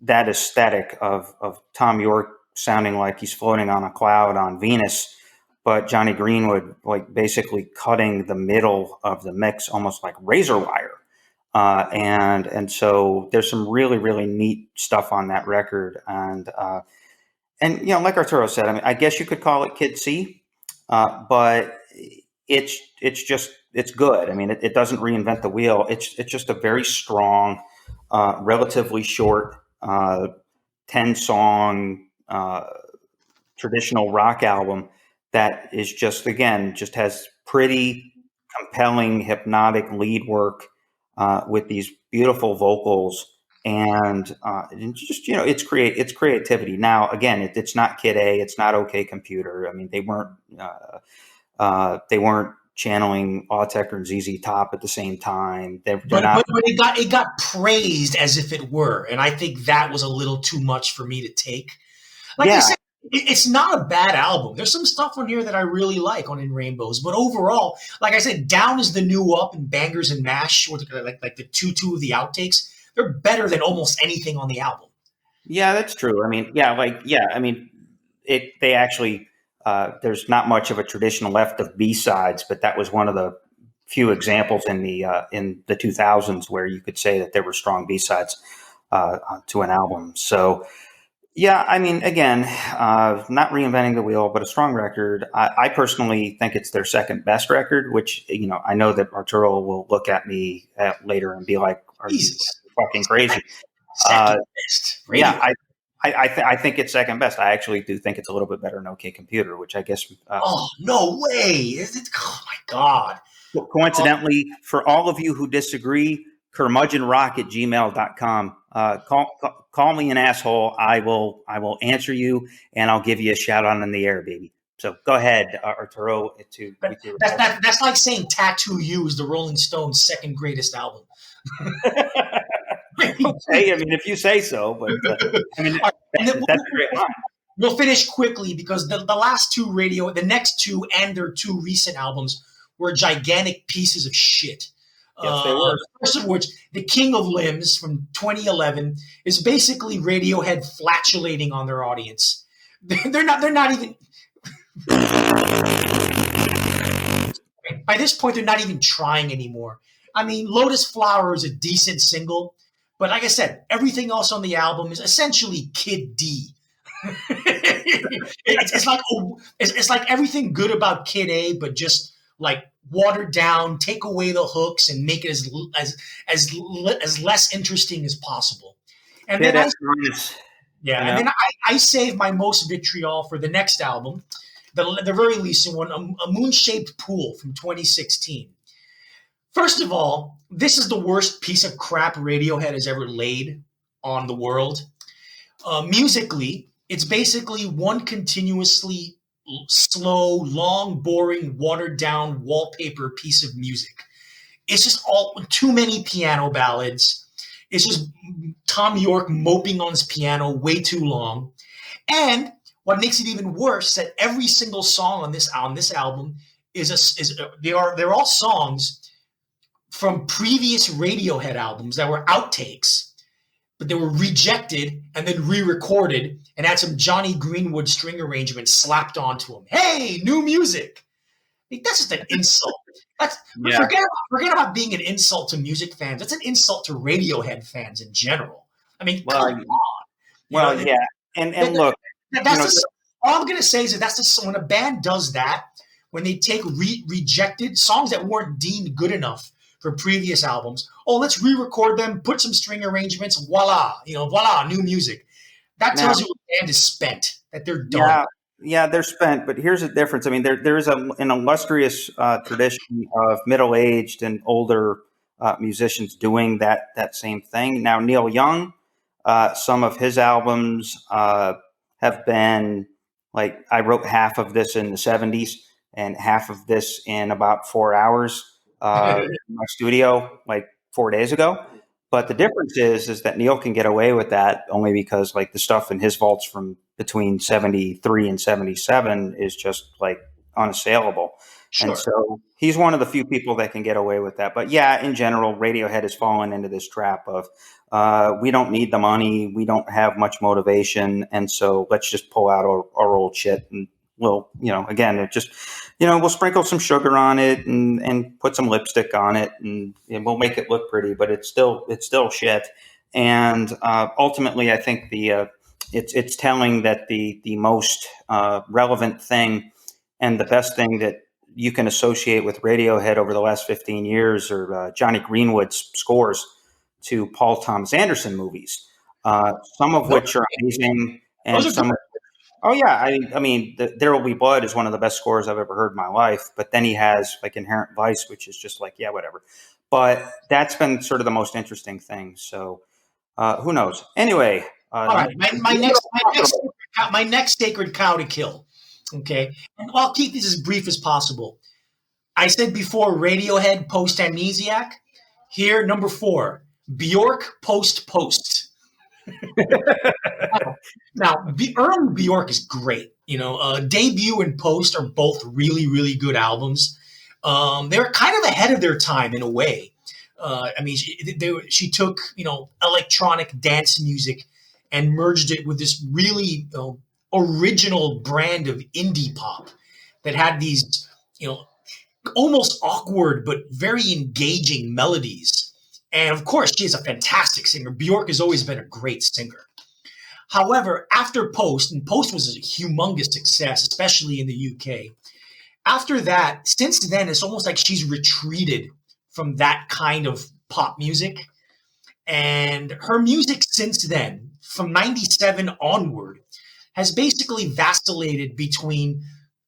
aesthetic of Tom York sounding like he's floating on a cloud on Venus, but Johnny Greenwood like basically cutting the middle of the mix almost like razor wire. And so there's some really, really neat stuff on that record. And you know, like Arturo said, I mean, I guess you could call it Kid C, but it's good. I mean, it doesn't reinvent the wheel. It's just a very strong, relatively short, 10 song traditional rock album that is just, again, just has pretty compelling hypnotic lead work with these beautiful vocals and just, you know, it's creativity. Now, again, it's not Kid A, it's not OK Computer. I mean, they weren't channeling Autek or ZZ Top at the same time. They're not. But it got praised as if it were, and I think that was a little too much for me to take. Like I said, it's not a bad album. There's some stuff on here that I really like on In Rainbows, but overall, like I said, Down is the New Up and Bangers and Mash, or like the two of the outtakes. They're better than almost anything on the album. Yeah, that's true. I mean, they actually. There's not much of a traditional left of B-sides, but that was one of the few examples in the 2000s where you could say that there were strong B-sides to an album. So, yeah, I mean, again, not reinventing the wheel, but a strong record. I personally think it's their second best record, which, you know, I know that Arturo will look at me later and be like, "Are you fucking crazy?" Second best. Yeah, I think it's second best. I actually do think it's a little bit better than OK Computer, which I guess. Oh, no way. Is it? Oh, my God. Coincidentally, for all of you who disagree, curmudgeonrock@gmail.com. Call me an asshole. I will answer you, and I'll give you a shout out in the air, baby. So go ahead, Arturo. That's like saying Tattoo You is the Rolling Stones' second greatest album. Okay, I mean, if you say so, but I mean, that's a great line. We'll finish quickly because the next two and their two recent albums were gigantic pieces of shit. Yes, they were. First of which, The King of Limbs from 2011 is basically Radiohead flatulating on their audience. They're not even. By this point, they're not even trying anymore. I mean, Lotus Flower is a decent single, but like I said, everything else on the album is essentially Kid D. it's like everything good about Kid A, but just like watered down, take away the hooks, and make it as less interesting as possible. And then I save my most vitriol for the next album, the very recent one, a Moon-Shaped Pool from 2016. First of all, this is the worst piece of crap Radiohead has ever laid on the world. Musically, it's basically one continuously slow, long, boring, watered-down wallpaper piece of music. It's just too many piano ballads. It's just Tom York moping on his piano way too long. And what makes it even worse is that every single song on this album they're all songs from previous Radiohead albums that were outtakes, but they were rejected and then re-recorded and had some Johnny Greenwood string arrangement slapped onto them. Hey, new music! I mean, that's just an insult. Forget about being an insult to music fans. That's an insult to Radiohead fans in general. I mean, come on. And look, all I'm going to say is that when a band does that, when they take rejected songs that weren't deemed good enough for previous albums, let's re-record them, put some string arrangements, voila, new music. That tells you the band is spent, that they're done. Yeah, they're spent, but here's the difference. I mean, there is an illustrious tradition of middle-aged and older musicians doing that same thing. Now, Neil Young, some of his albums have been like, I wrote half of this in the 70s and half of this in about 4 hours in my studio like 4 days ago. But the difference is that Neil can get away with that only because like the stuff in his vaults from between 73 and 77 is just like unassailable. Sure. And so he's one of the few people that can get away with that. But yeah, in general, Radiohead has fallen into this trap of we don't need the money, we don't have much motivation, and so let's just pull out our old shit and we'll, again, it just, we'll sprinkle some sugar on it and put some lipstick on it, and we'll make it look pretty, but it's still shit. And ultimately, I think it's telling that the most relevant thing and the best thing that you can associate with Radiohead over the last 15 years are Johnny Greenwood's scores to Paul Thomas Anderson movies, some of which are amazing, and some. Oh yeah, I mean, There Will Be Blood is one of the best scores I've ever heard in my life. But then he has like Inherent Vice, which is just like, yeah, whatever. But that's been sort of the most interesting thing. So who knows? Anyway, all right, my next sacred cow to kill. Okay, and I'll keep this as brief as possible. I said before, Radiohead post Amnesiac. Here, number 4, Bjork post. Now, early Bjork is great. Debut and Post are both really, really good albums. They're kind of ahead of their time in a way. She took electronic dance music and merged it with this really original brand of indie pop that had these almost awkward but very engaging melodies. And of course, she is a fantastic singer. Bjork has always been a great singer. However, after Post, and Post was a humongous success, especially in the UK. After that, since then, it's almost like she's retreated from that kind of pop music. And her music since then, from 97 onward, has basically vacillated between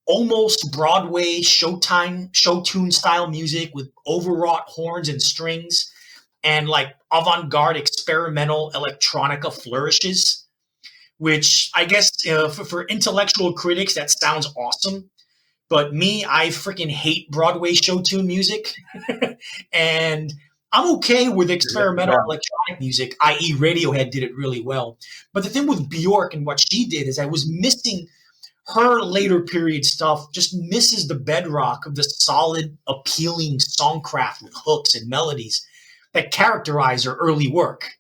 almost Broadway show tune style music with overwrought horns and strings and like avant-garde experimental electronica flourishes, which I guess for intellectual critics, that sounds awesome. But me, I freaking hate Broadway show tune music. And I'm okay with experimental electronic music, i.e. Radiohead did it really well. But the thing with Bjork and what she did is I was missing her later period stuff, just misses the bedrock of the solid, appealing songcraft with hooks and melodies that characterize her early work.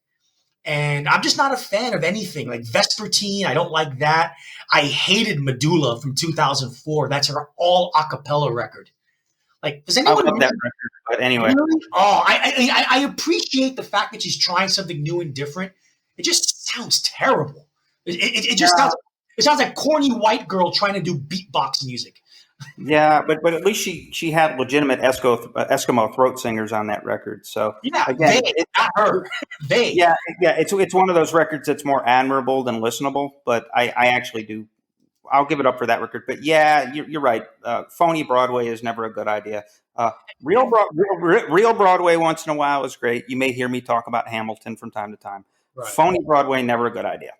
And I'm just not a fan of anything like Vespertine. I don't like that. I hated Medulla from 2004. That's her all a cappella record. Like, does anyone? I love that record, but anyway. Really? Oh, I appreciate the fact that she's trying something new and different. It just sounds terrible. It just sounds like corny white girl trying to do beatbox music. Yeah, but at least she had legitimate Eskimo throat singers on that record. So yeah, again, not her. They. Yeah, it's one of those records that's more admirable than listenable. But I actually do. I'll give it up for that record. But yeah, you're right. Phony Broadway is never a good idea. Real Broadway once in a while is great. You may hear me talk about Hamilton from time to time. Right. Phony Broadway, never a good idea.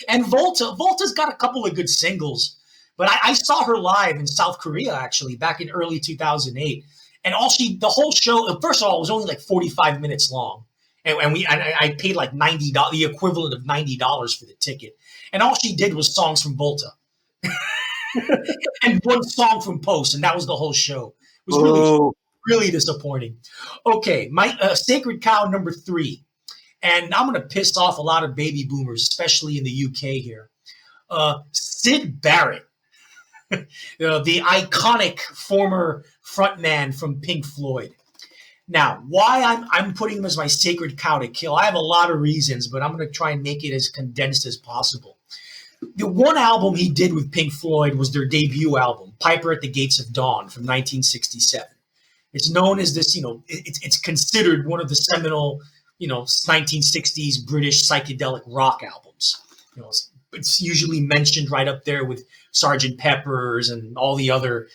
And Volta's got a couple of good singles. But I saw her live in South Korea, actually, back in early 2008. And the whole show, first of all, it was only like 45 minutes long. And I paid like $90, the equivalent of $90 for the ticket. And all she did was songs from Volta. And one song from Post, and that was the whole show. It was really, really disappointing. Okay, my sacred cow number 3. And I'm going to piss off a lot of baby boomers, especially in the UK here. Syd Barrett. The iconic former frontman from Pink Floyd. Now, why I'm putting him as my sacred cow to kill, I have a lot of reasons, but I'm going to try and make it as condensed as possible. The one album he did with Pink Floyd was their debut album, Piper at the Gates of Dawn from 1967. It's known as this, it's considered one of the seminal, 1960s British psychedelic rock albums. It's usually mentioned right up there with Sgt. Pepper's and all the other,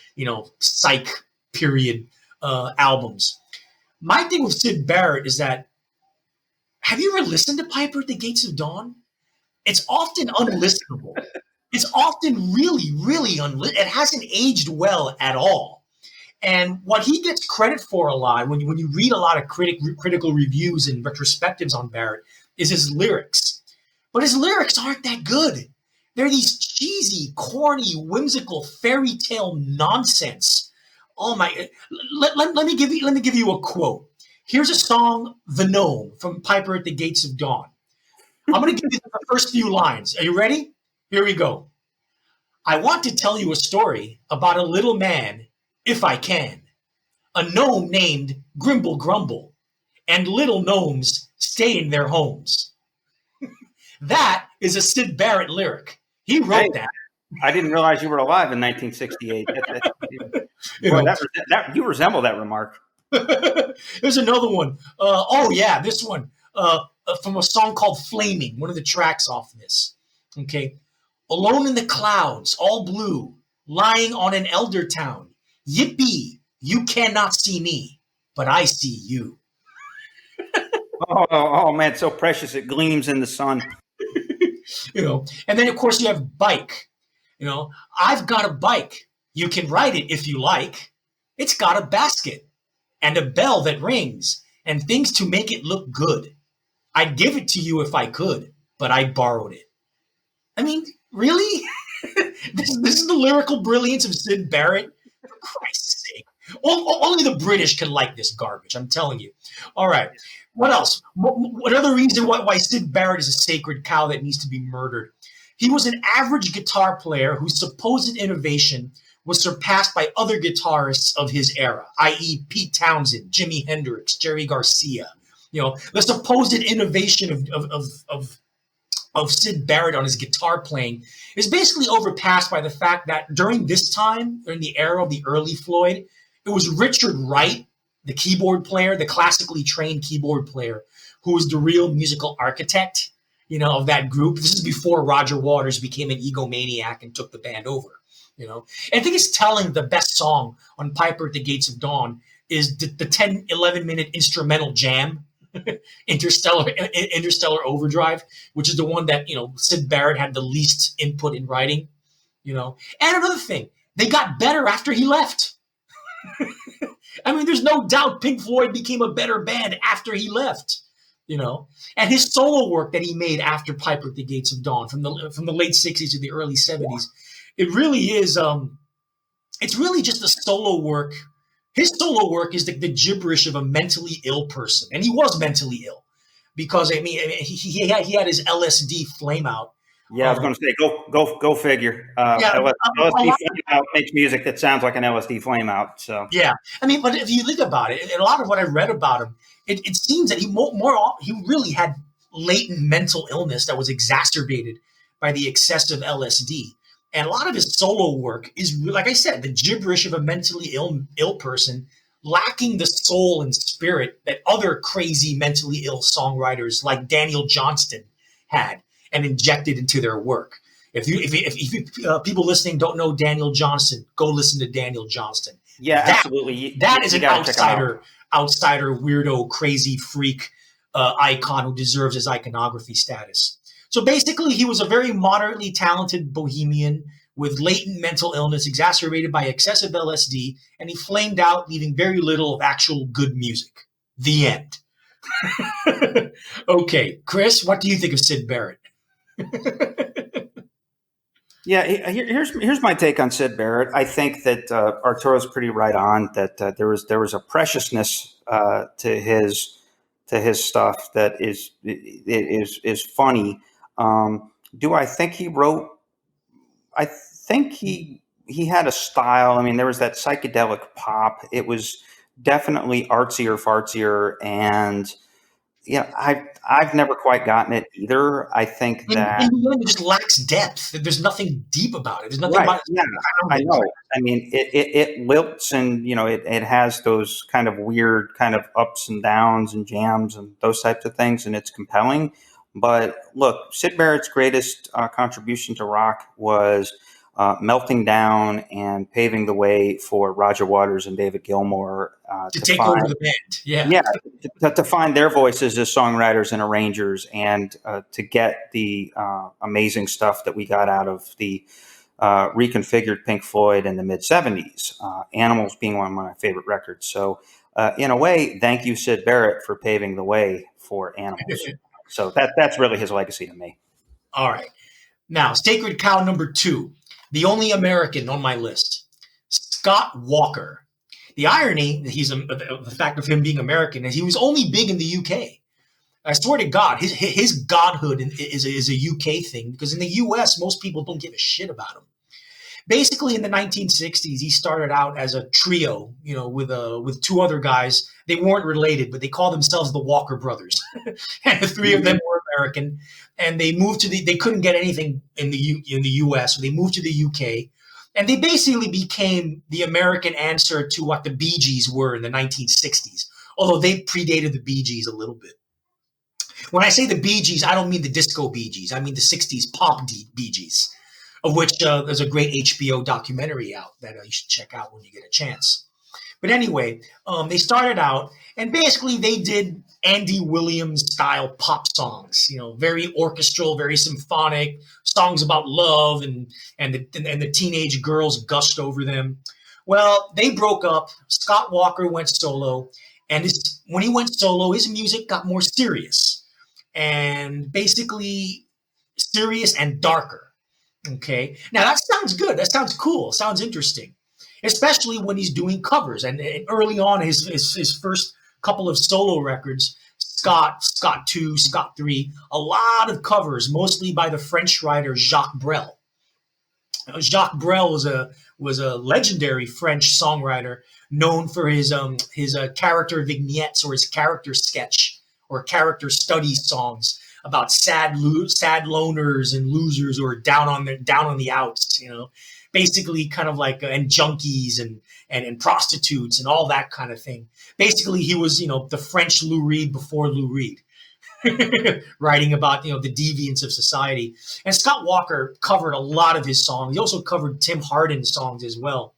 psych period albums. My thing with Syd Barrett is that, have you ever listened to Piper at the Gates of Dawn? It's often unlistenable. It's often really, really it hasn't aged well at all. And what he gets credit for a lot, when you read a lot of critical reviews and retrospectives on Barrett, is his lyrics. But his lyrics aren't that good. They're these cheesy, corny, whimsical fairy tale nonsense. Oh my! Let me give you a quote. Here's a song, "The Gnome" from Piper at the Gates of Dawn. I'm going to give you the first few lines. Are you ready? Here we go. I want to tell you a story about a little man, if I can. A gnome named Grimble Grumble, and little gnomes stay in their homes. That is a Syd Barrett lyric. He Hey, wrote that. I didn't realize you were alive in 1968. You resemble that remark. There's another one. This one from a song called Flaming, one of the tracks off this. Okay. Alone in the clouds, all blue, lying on an elder town. Yippee, you cannot see me, but I see you. Oh man, so precious it gleams in the sun. And then of course you have bike. I've got a bike. You can ride it if you like. It's got a basket and a bell that rings and things to make it look good. I'd give it to you if I could, but I borrowed it. I mean, really? This is the lyrical brilliance of Syd Barrett? For Christ's sake. Only the British can like this garbage, I'm telling you. All right. What else? What other reason why Syd Barrett is a sacred cow that needs to be murdered? He was an average guitar player whose supposed innovation was surpassed by other guitarists of his era, i.e. Pete Townsend, Jimi Hendrix, Jerry Garcia. The supposed innovation of Syd Barrett on his guitar playing is basically overpassed by the fact that during this time, during the era of the early Floyd, it was Richard Wright, the keyboard player, the classically trained keyboard player, who was the real musical architect, of that group. This is before Roger Waters became an egomaniac and took the band over, And I think it's telling the best song on Piper at the Gates of Dawn is the 10, 11-minute instrumental jam, Interstellar Overdrive, which is the one that, Syd Barrett had the least input in writing, And another thing, they got better after he left. I mean, there's no doubt Pink Floyd became a better band after he left, And his solo work that he made after Piper at the Gates of Dawn from the late 60s to the early 70s, it really is, it's really just the solo work. His solo work is the gibberish of a mentally ill person. And he was mentally ill because, he had his LSD flame out. Yeah, I was going to say, go figure. LSD flame out makes music that sounds like an LSD flame out. So yeah, but if you think about it, and a lot of what I read about him, it seems that he really had latent mental illness that was exacerbated by the excessive LSD. And a lot of his solo work is, like I said, the gibberish of a mentally ill person, lacking the soul and spirit that other crazy mentally ill songwriters like Daniel Johnston had and injected into their work. If people listening don't know Daniel Johnston, go listen to Daniel Johnston. Yeah, absolutely. That is an outsider, weirdo, crazy freak icon who deserves his iconography status. So basically, he was a very moderately talented bohemian with latent mental illness exacerbated by excessive LSD, and he flamed out, leaving very little of actual good music. The end. Okay, Chris, what do you think of Syd Barrett? Yeah, here's my take on Syd Barrett. I think that Arturo's pretty right on that there was a preciousness to his stuff that is funny. Do I think he wrote? I think he had a style. I mean, there was that psychedelic pop. It was definitely artsier, fartsier, and I've never quite gotten it either. I think that it just lacks depth. There's nothing deep about it. There's nothing about it. Yeah, I know. I mean, it lilts, and it has those kind of weird kind of ups and downs and jams and those types of things, and it's compelling. But look, Syd Barrett's greatest contribution to rock was melting down and paving the way for Roger Waters and David Gilmour to take over the band. To find their voices as songwriters and arrangers, and to get the amazing stuff that we got out of the reconfigured Pink Floyd in the mid '70s. Animals being one of my favorite records. So, in a way, thank you, Syd Barrett, for paving the way for Animals. So that's really his legacy to me. All right. Now, sacred cow number 2, the only American on my list, Scott Walker. The irony, the fact of him being American, is he was only big in the UK. I swear to God, his godhood is a UK thing, because in the US, most people don't give a shit about him. Basically, in the 1960s, he started out as a trio, with two other guys. They weren't related, but they called themselves the Walker Brothers, and the three of them were American. And they moved to they couldn't get anything in the U.S., so they moved to the U.K. And they basically became the American answer to what the Bee Gees were in the 1960s, although they predated the Bee Gees a little bit. When I say the Bee Gees, I don't mean the disco Bee Gees. I mean the 60s pop Bee Gees, of which there's a great HBO documentary out that you should check out when you get a chance. But anyway, they started out, and basically they did Andy Williams-style pop songs, very orchestral, very symphonic, songs about love, and the teenage girls gushed over them. Well, they broke up. Scott Walker went solo, and when he went solo, his music got more serious, and basically serious and darker. Okay. Now that sounds good. That sounds cool. Sounds interesting, especially when he's doing covers. And early on, his first couple of solo records, Scott 2, Scott 3, a lot of covers, mostly by the French writer Jacques Brel. Jacques Brel was a legendary French songwriter known for his character vignettes, or his character sketch or character study songs about sad loners and losers, or down on the outs, basically kind of like and junkies and prostitutes and all that kind of thing. Basically, he was the French Lou Reed before Lou Reed, writing about the deviance of society. And Scott Walker covered a lot of his songs. He also covered Tim Hardin's songs as well.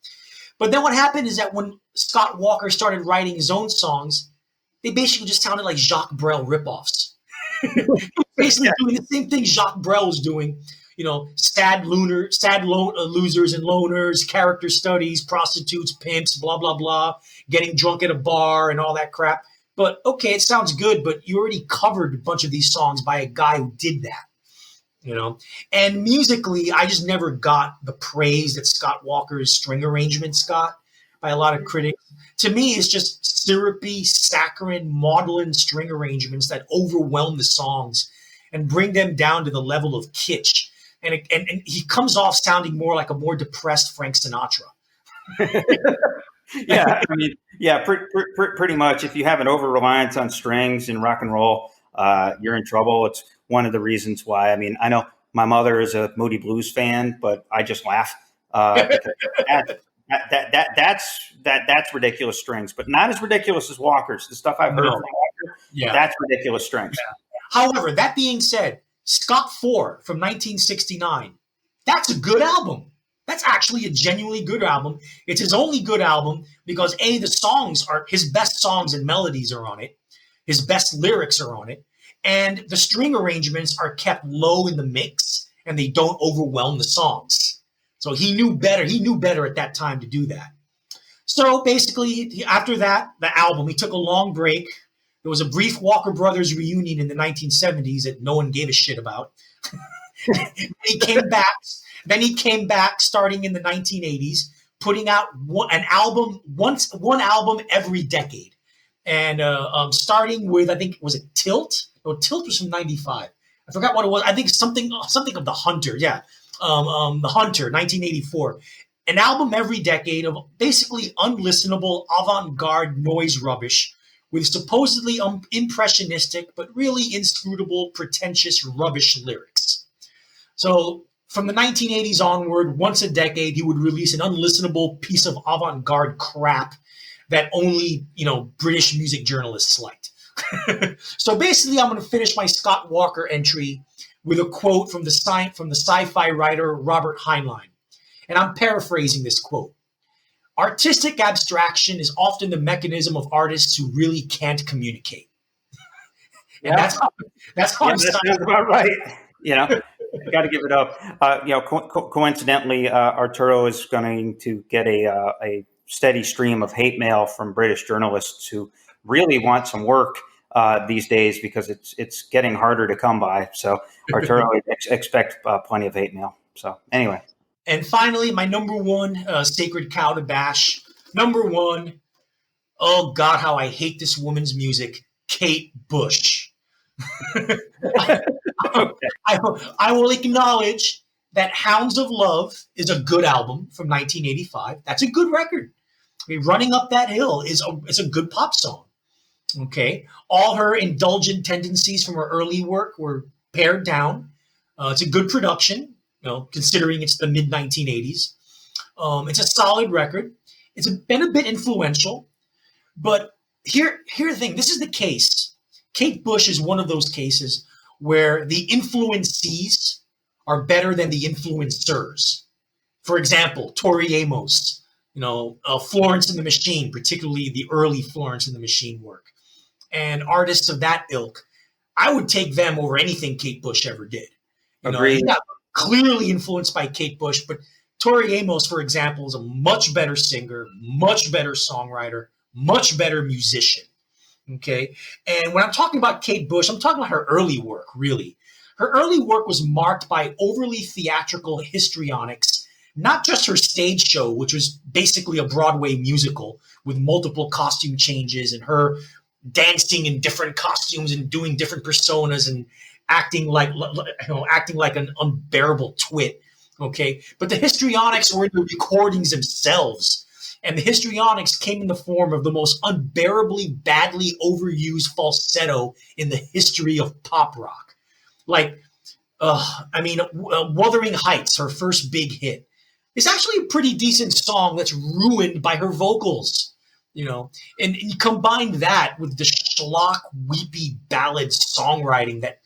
But then what happened is that when Scott Walker started writing his own songs, they basically just sounded like Jacques Brel ripoffs. Basically doing the same thing Jacques Brel was doing, sad losers and loners, character studies, prostitutes, pimps, blah, blah, blah, getting drunk at a bar and all that crap. But okay, it sounds good, but you already covered a bunch of these songs by a guy who did that, And musically, I just never got the praise that Scott Walker's string arrangements got by a lot of critics. To me, it's just syrupy, saccharine, maudlin string arrangements that overwhelm the songs and bring them down to the level of kitsch. And he comes off sounding more like a more depressed Frank Sinatra. Yeah, I mean, yeah, pretty much. If you have an over-reliance on strings in rock and roll, you're in trouble. It's one of the reasons why. I mean, I know my mother is a Moody Blues fan, but I just laugh. That's ridiculous strings, but not as ridiculous as Walker's. The stuff I've heard from Walker, that's ridiculous strings. Yeah. However, that being said, Scott 4 from 1969, that's a good album. That's actually a genuinely good album. It's his only good album because the songs are his best songs and melodies are on it. His best lyrics are on it. And the string arrangements are kept low in the mix and they don't overwhelm the songs. So he knew better. He knew better at that time to do that. So basically, after that, the album, he took a long break. There was a brief Walker Brothers reunion in the 1970s that no one gave a shit about. He came back. Then he came back starting in the 1980s, putting out one album every decade. And starting with, I think, was it Tilt? No, Tilt was from 95. I forgot what it was. I think something of The Hunter. Yeah. The Hunter, 1984. An album every decade of basically unlistenable avant-garde noise rubbish with supposedly impressionistic but really inscrutable, pretentious rubbish lyrics. So from the 1980s onward, once a decade, he would release an unlistenable piece of avant-garde crap that only, British music journalists liked. So basically, I'm going to finish my Scott Walker entry with a quote from the sci-fi writer Robert Heinlein. And I'm paraphrasing this quote. Artistic abstraction is often the mechanism of artists who really can't communicate. And that's how that sounds about right. Got to give it up. Coincidentally, Arturo is going to get a steady stream of hate mail from British journalists who really want some work these days because it's getting harder to come by. So Arturo, expect plenty of hate mail. So anyway. And finally, my number one sacred cow to bash. Number one, oh God, how I hate this woman's music, Kate Bush. I will acknowledge that Hounds of Love is a good album from 1985. That's a good record. I mean, Running Up That Hill is a good pop song. Okay. All her indulgent tendencies from her early work were pared down. It's a good production, considering it's the mid 1980s. It's a solid record. It's been a bit influential, but here's the thing. This is the case. Kate Bush is one of those cases where the influencees are better than the influencers. For example, Tori Amos, Florence and the Machine, particularly the early Florence and the Machine work, and artists of that ilk. I would take them over anything Kate Bush ever did. Agreed. Yeah, clearly influenced by Kate Bush, but Tori Amos, for example, is a much better singer, much better songwriter, much better musician. Okay. And when I'm talking about Kate Bush, I'm talking about her early work, really. Her early work was marked by overly theatrical histrionics, not just her stage show, which was basically a Broadway musical with multiple costume changes and her dancing in different costumes and doing different personas and acting like an unbearable twit. Okay. But the histrionics were in the recordings themselves. And the histrionics came in the form of the most unbearably badly overused falsetto in the history of pop rock. Wuthering Heights, her first big hit, is actually a pretty decent song that's ruined by her vocals, and you combine that with the schlock, weepy ballad songwriting that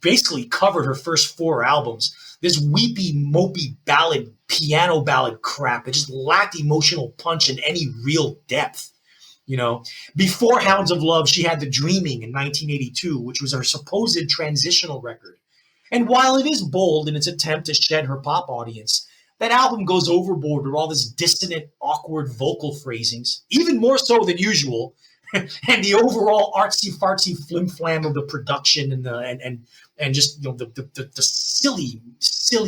basically covered her first 4 albums. This weepy, mopey ballad, piano ballad crap. It just lacked emotional punch and any real depth. Before Hounds of Love, she had The Dreaming in 1982, which was her supposed transitional record. And while it is bold in its attempt to shed her pop audience, that album goes overboard with all this dissonant, awkward vocal phrasings, even more so than usual, and the overall artsy-fartsy flim-flam of the production and just the silly,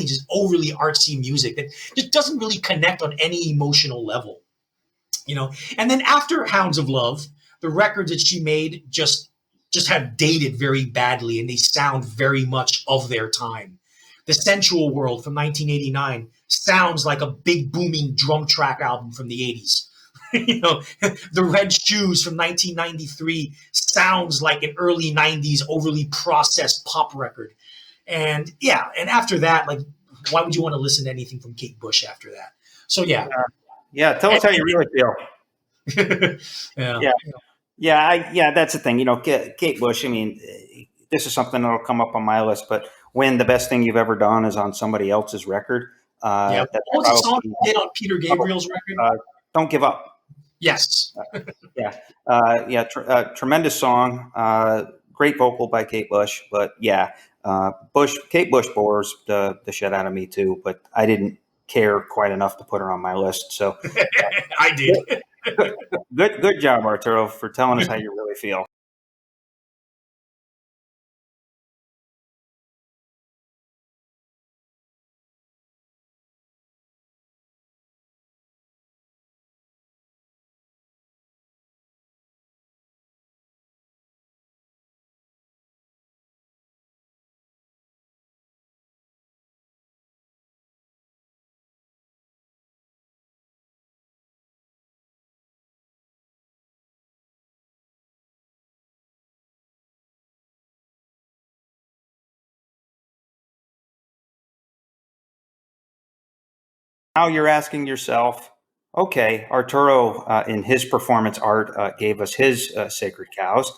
just overly artsy music that just doesn't really connect on any emotional level, And then after Hounds of Love, the records that she made just have dated very badly, and they sound very much of their time. The Sensual World from 1989 sounds like a big booming drum track album from the 80s. The Red Shoes from 1993 sounds like an early 90s overly processed pop record. And after that, why would you want to listen to anything from Kate Bush after that? So tell us how you really feel. That's the thing. Kate Bush, this is something that'll come up on my list, but when the best thing you've ever done is on somebody else's record. What was the song you did on Peter Gabriel's record? Don't Give Up. Yes. Tremendous song. Great vocal by Kate Bush, but Kate Bush bores the shit out of me too, but I didn't care quite enough to put her on my list. So I did. Good job, Arturo, for telling us how you really feel. Now you're asking yourself, okay, Arturo in his performance art gave us his sacred cows.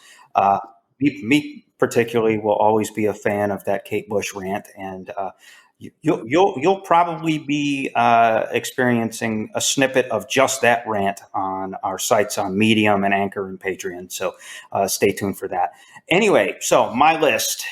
Me particularly will always be a fan of that Kate Bush rant, and you'll probably be experiencing a snippet of just that rant on our sites on Medium and Anchor and Patreon. So stay tuned for that. Anyway, so my list.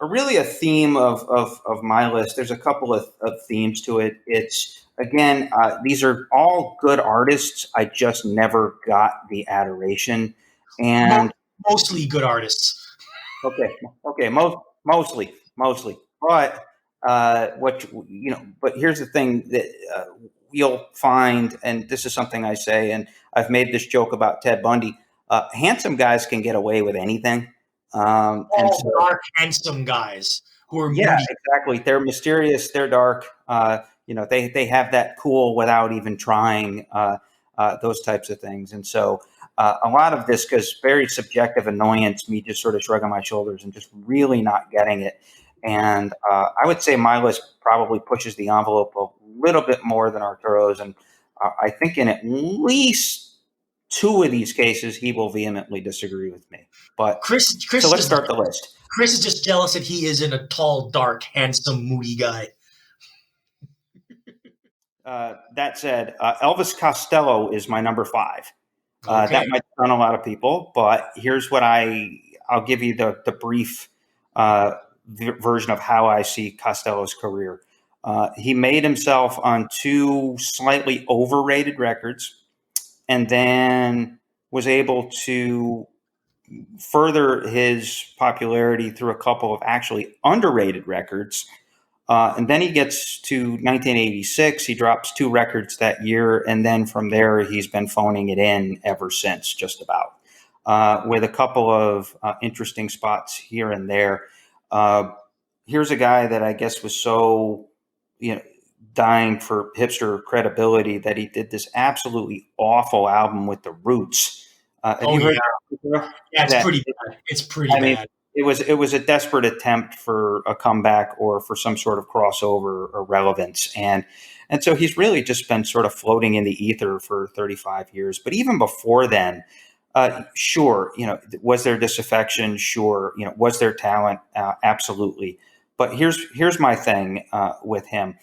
Really a theme of my list. There's a couple of themes to it. It's, again, these are all good artists. I just never got the adoration. And mostly good artists. Okay. Mostly. But but here's the thing that you'll find, and this is something I say, and I've made this joke about Ted Bundy. Handsome guys can get away with anything. All dark, handsome guys. who are Yeah, moody. exactly. They're mysterious. They're dark. They have that cool without even trying. Those types of things, and so a lot of this goes very subjective annoyance. Me just sort of shrugging my shoulders and just really not getting it. And I would say my list probably pushes the envelope a little bit more than Arturo's, and I think in at least two of these cases he will vehemently disagree with me. But so let's start the list. Chris is just jealous that he isn't a tall, dark, handsome, moody guy. That said, Elvis Costello is my number 5. Okay. That might stun a lot of people, but here's what I'll give you the brief version of how I see Costello's career. He made himself on 2 slightly overrated records, and then was able to further his popularity through a couple of actually underrated records. And then he gets to 1986. He drops 2 records that year. And then from there, he's been phoning it in ever since, just about, with a couple of interesting spots here and there. Here's a guy that I guess was so, dying for hipster credibility that he did this absolutely awful album with The Roots. Have you heard that? Yeah, it's pretty bad. It's pretty bad. It was a desperate attempt for a comeback or for some sort of crossover or relevance. And so he's really just been sort of floating in the ether for 35 years. But even before then, sure, was there disaffection? Sure. Was there talent? Absolutely. But here's my thing with him.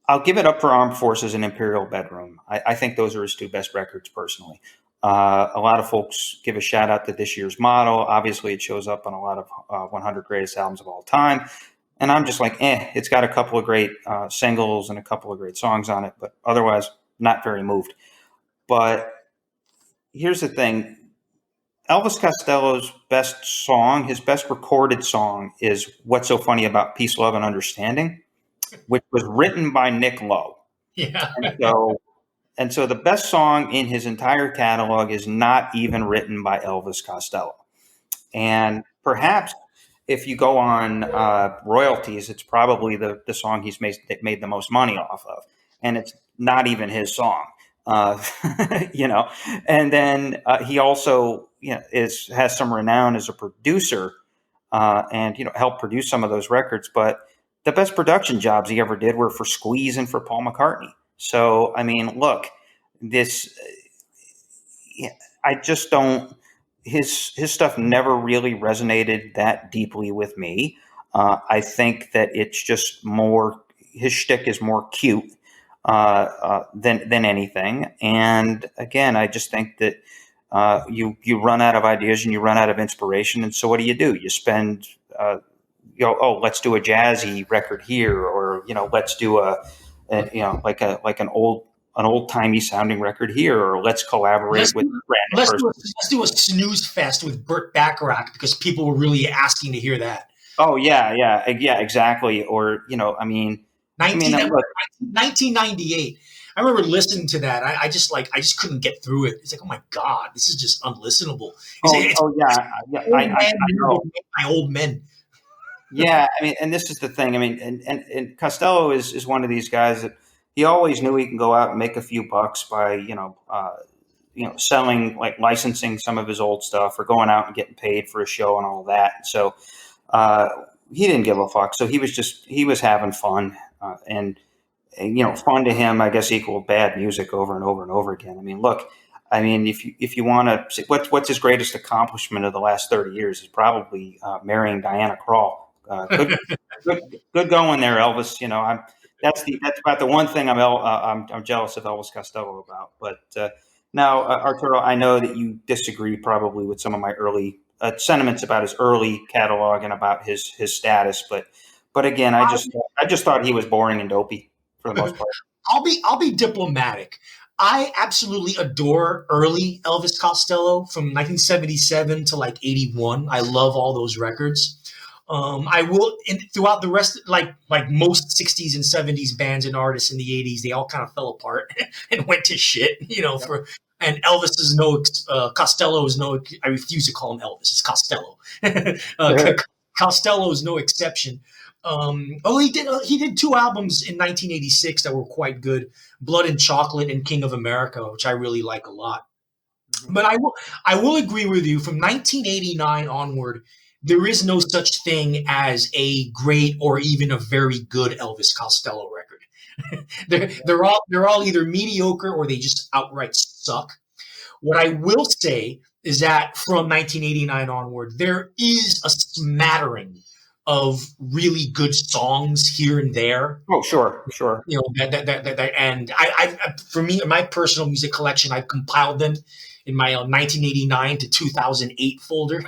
I'll give it up for Armed Forces and Imperial Bedroom. I think those are his 2 best records personally. A lot of folks give a shout out to This Year's Model. Obviously, it shows up on a lot of 100 greatest albums of all time. And I'm just like, it's got a couple of great singles and a couple of great songs on it, but otherwise not very moved. But here's the thing. Elvis Costello's best song, his best recorded song, is What's So Funny About Peace, Love, and Understanding, which was written by Nick Lowe. Yeah. And so the best song in his entire catalog is not even written by Elvis Costello. And perhaps if you go on royalties, it's probably the song he's made the most money off of. And it's not even his song, And then he also has some renown as a producer and helped produce some of those records. But the best production jobs he ever did were for Squeeze and for Paul McCartney. So, I mean, look, I just don't, his stuff never really resonated that deeply with me. I think that it's just more, his shtick is more cute than anything. And again, I just think that you run out of ideas and you run out of inspiration. And so what do? You spend, let's do a jazzy record here, or, let's do like an old timey sounding record here, or let's collaborate with let's do a snooze fest with Burt Bacharach because people were really asking to hear that. Oh yeah, exactly. Or 1998. I remember listening to that. I just couldn't get through it. It's like, oh my god, this is just unlistenable. I know. My old men. Yeah, and this is the thing. And Costello is one of these guys that he always knew he can go out and make a few bucks by selling, like licensing some of his old stuff or going out and getting paid for a show and all that. So he didn't give a fuck. So he was having fun, and fun to him, I guess, equaled bad music over and over and over again. If you want to see what's his greatest accomplishment of the last 30 years is probably marrying Diana Krall. Good going there, Elvis. That's about the one thing I'm jealous of Elvis Costello about. But now, Arturo, I know that you disagree probably with some of my early sentiments about his early catalog and about his status. But again, I just thought he was boring and dopey for the most part. I'll be diplomatic. I absolutely adore early Elvis Costello from 1977 to like 81. I love all those records. I will, throughout the rest, like most 60s and 70s bands and artists in the 80s, they all kind of fell apart and went to shit, and Elvis is Costello is I refuse to call him Elvis. It's Costello. Costello is no exception. He did two albums in 1986 that were quite good: Blood and Chocolate and King of America, which I really like a lot. But I will agree with you. From 1989 onward, there is no such thing as a great or even a very good Elvis Costello record. They're all either mediocre or they just outright suck. What I will say is that from 1989 onward, there is a smattering of really good songs here and there. Oh, sure. You know, and for me, in my personal music collection, I've compiled them in my 1989 to 2008 folder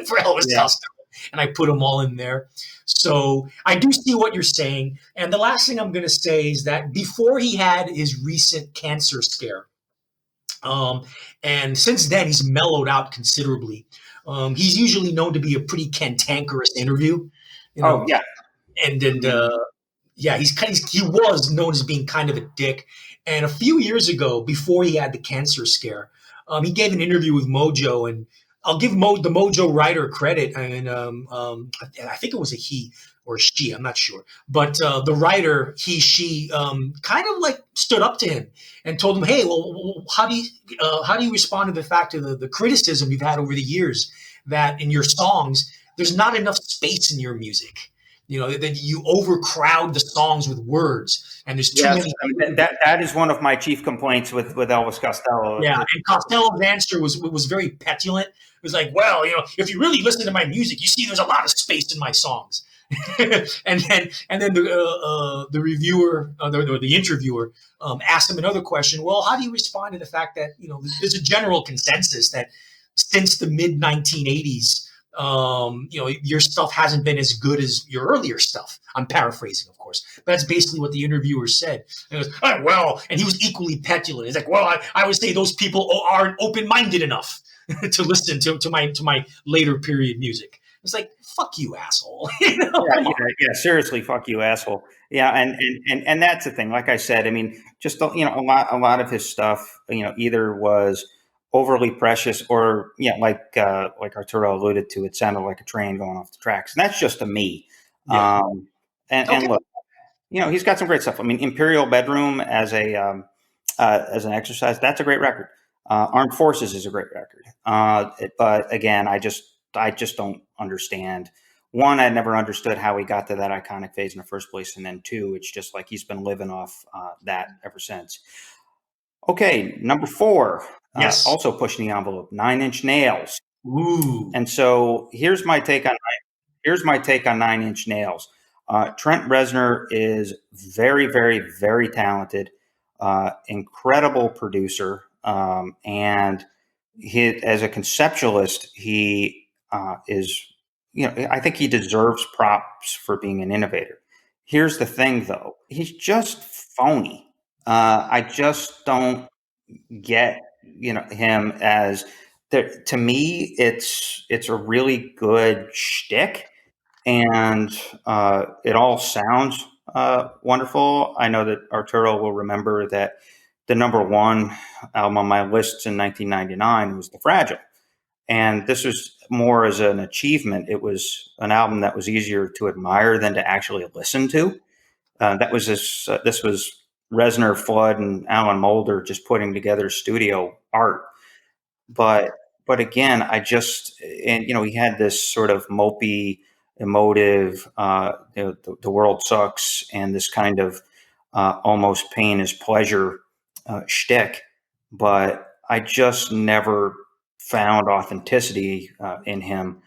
for Elvis Costello, and I put them all in there. So I do see what you're saying. And the last thing I'm going to say is that before he had his recent cancer scare, and since then he's mellowed out considerably. He's usually known to be a pretty cantankerous interview. You know? Oh, yeah. And he was known as being kind of a dick. And a few years ago, before he had the cancer scare, he gave an interview with Mojo, and I'll give the Mojo writer credit. And I think it was a he or a she, I'm not sure. But the writer, she kind of like stood up to him and told him, "Hey, well, how do you respond to the fact of the criticism you've had over the years that in your songs there's not enough space in your music? You know, that you overcrowd the songs with words, and there's too many." That is one of my chief complaints with Elvis Costello. Yeah, and Costello's answer was very petulant. It was like, "Well, you know, if you really listen to my music, you see there's a lot of space in my songs." and then the reviewer or the interviewer asked him another question. Well, how do you respond to the fact that, you know, there's a general consensus that since the mid 1980s, you know, your stuff hasn't been as good as your earlier stuff. I'm paraphrasing, of course, but that's basically what the interviewer said. And he goes, "Oh, well," and he was equally petulant. He's like, "Well, I would say those people aren't open-minded enough to listen to my later period music." It's like, fuck you, asshole. You know? Yeah, seriously, fuck you, asshole. Yeah, and that's the thing. Like I said, I mean, just, you know, a lot of his stuff, you know, either was overly precious or, yeah, like Arturo alluded to, it sounded like a train going off the tracks, and that's just to me. Yeah. And look, you know, he's got some great stuff. I mean, Imperial Bedroom as an exercise, that's a great record. Armed Forces is a great record. But again, I just don't understand. One, I never understood how he got to that iconic phase in the first place. And then two, it's just like he's been living off that ever since. Okay, number 4. Yes. Also pushing the envelope, 9 Inch Nails. Ooh. And so here's my take on 9 Inch Nails. Trent Reznor is very, very, very talented, incredible producer. And as a conceptualist, he is, you know, I think he deserves props for being an innovator. Here's the thing, though. He's just phony. I just don't get, you know, him as to me, it's a really good shtick, and it all sounds wonderful. I know that Arturo will remember that the number 1 album on my lists in 1999 was The Fragile. And this was more as an achievement. It was an album that was easier to admire than to actually listen to. This was Reznor, Flood, and Alan Moulder just putting together studio art. But again, you know, he had this sort of mopey, emotive, you know, the world sucks, and this kind of almost pain is pleasure shtick. But I just never found authenticity in him.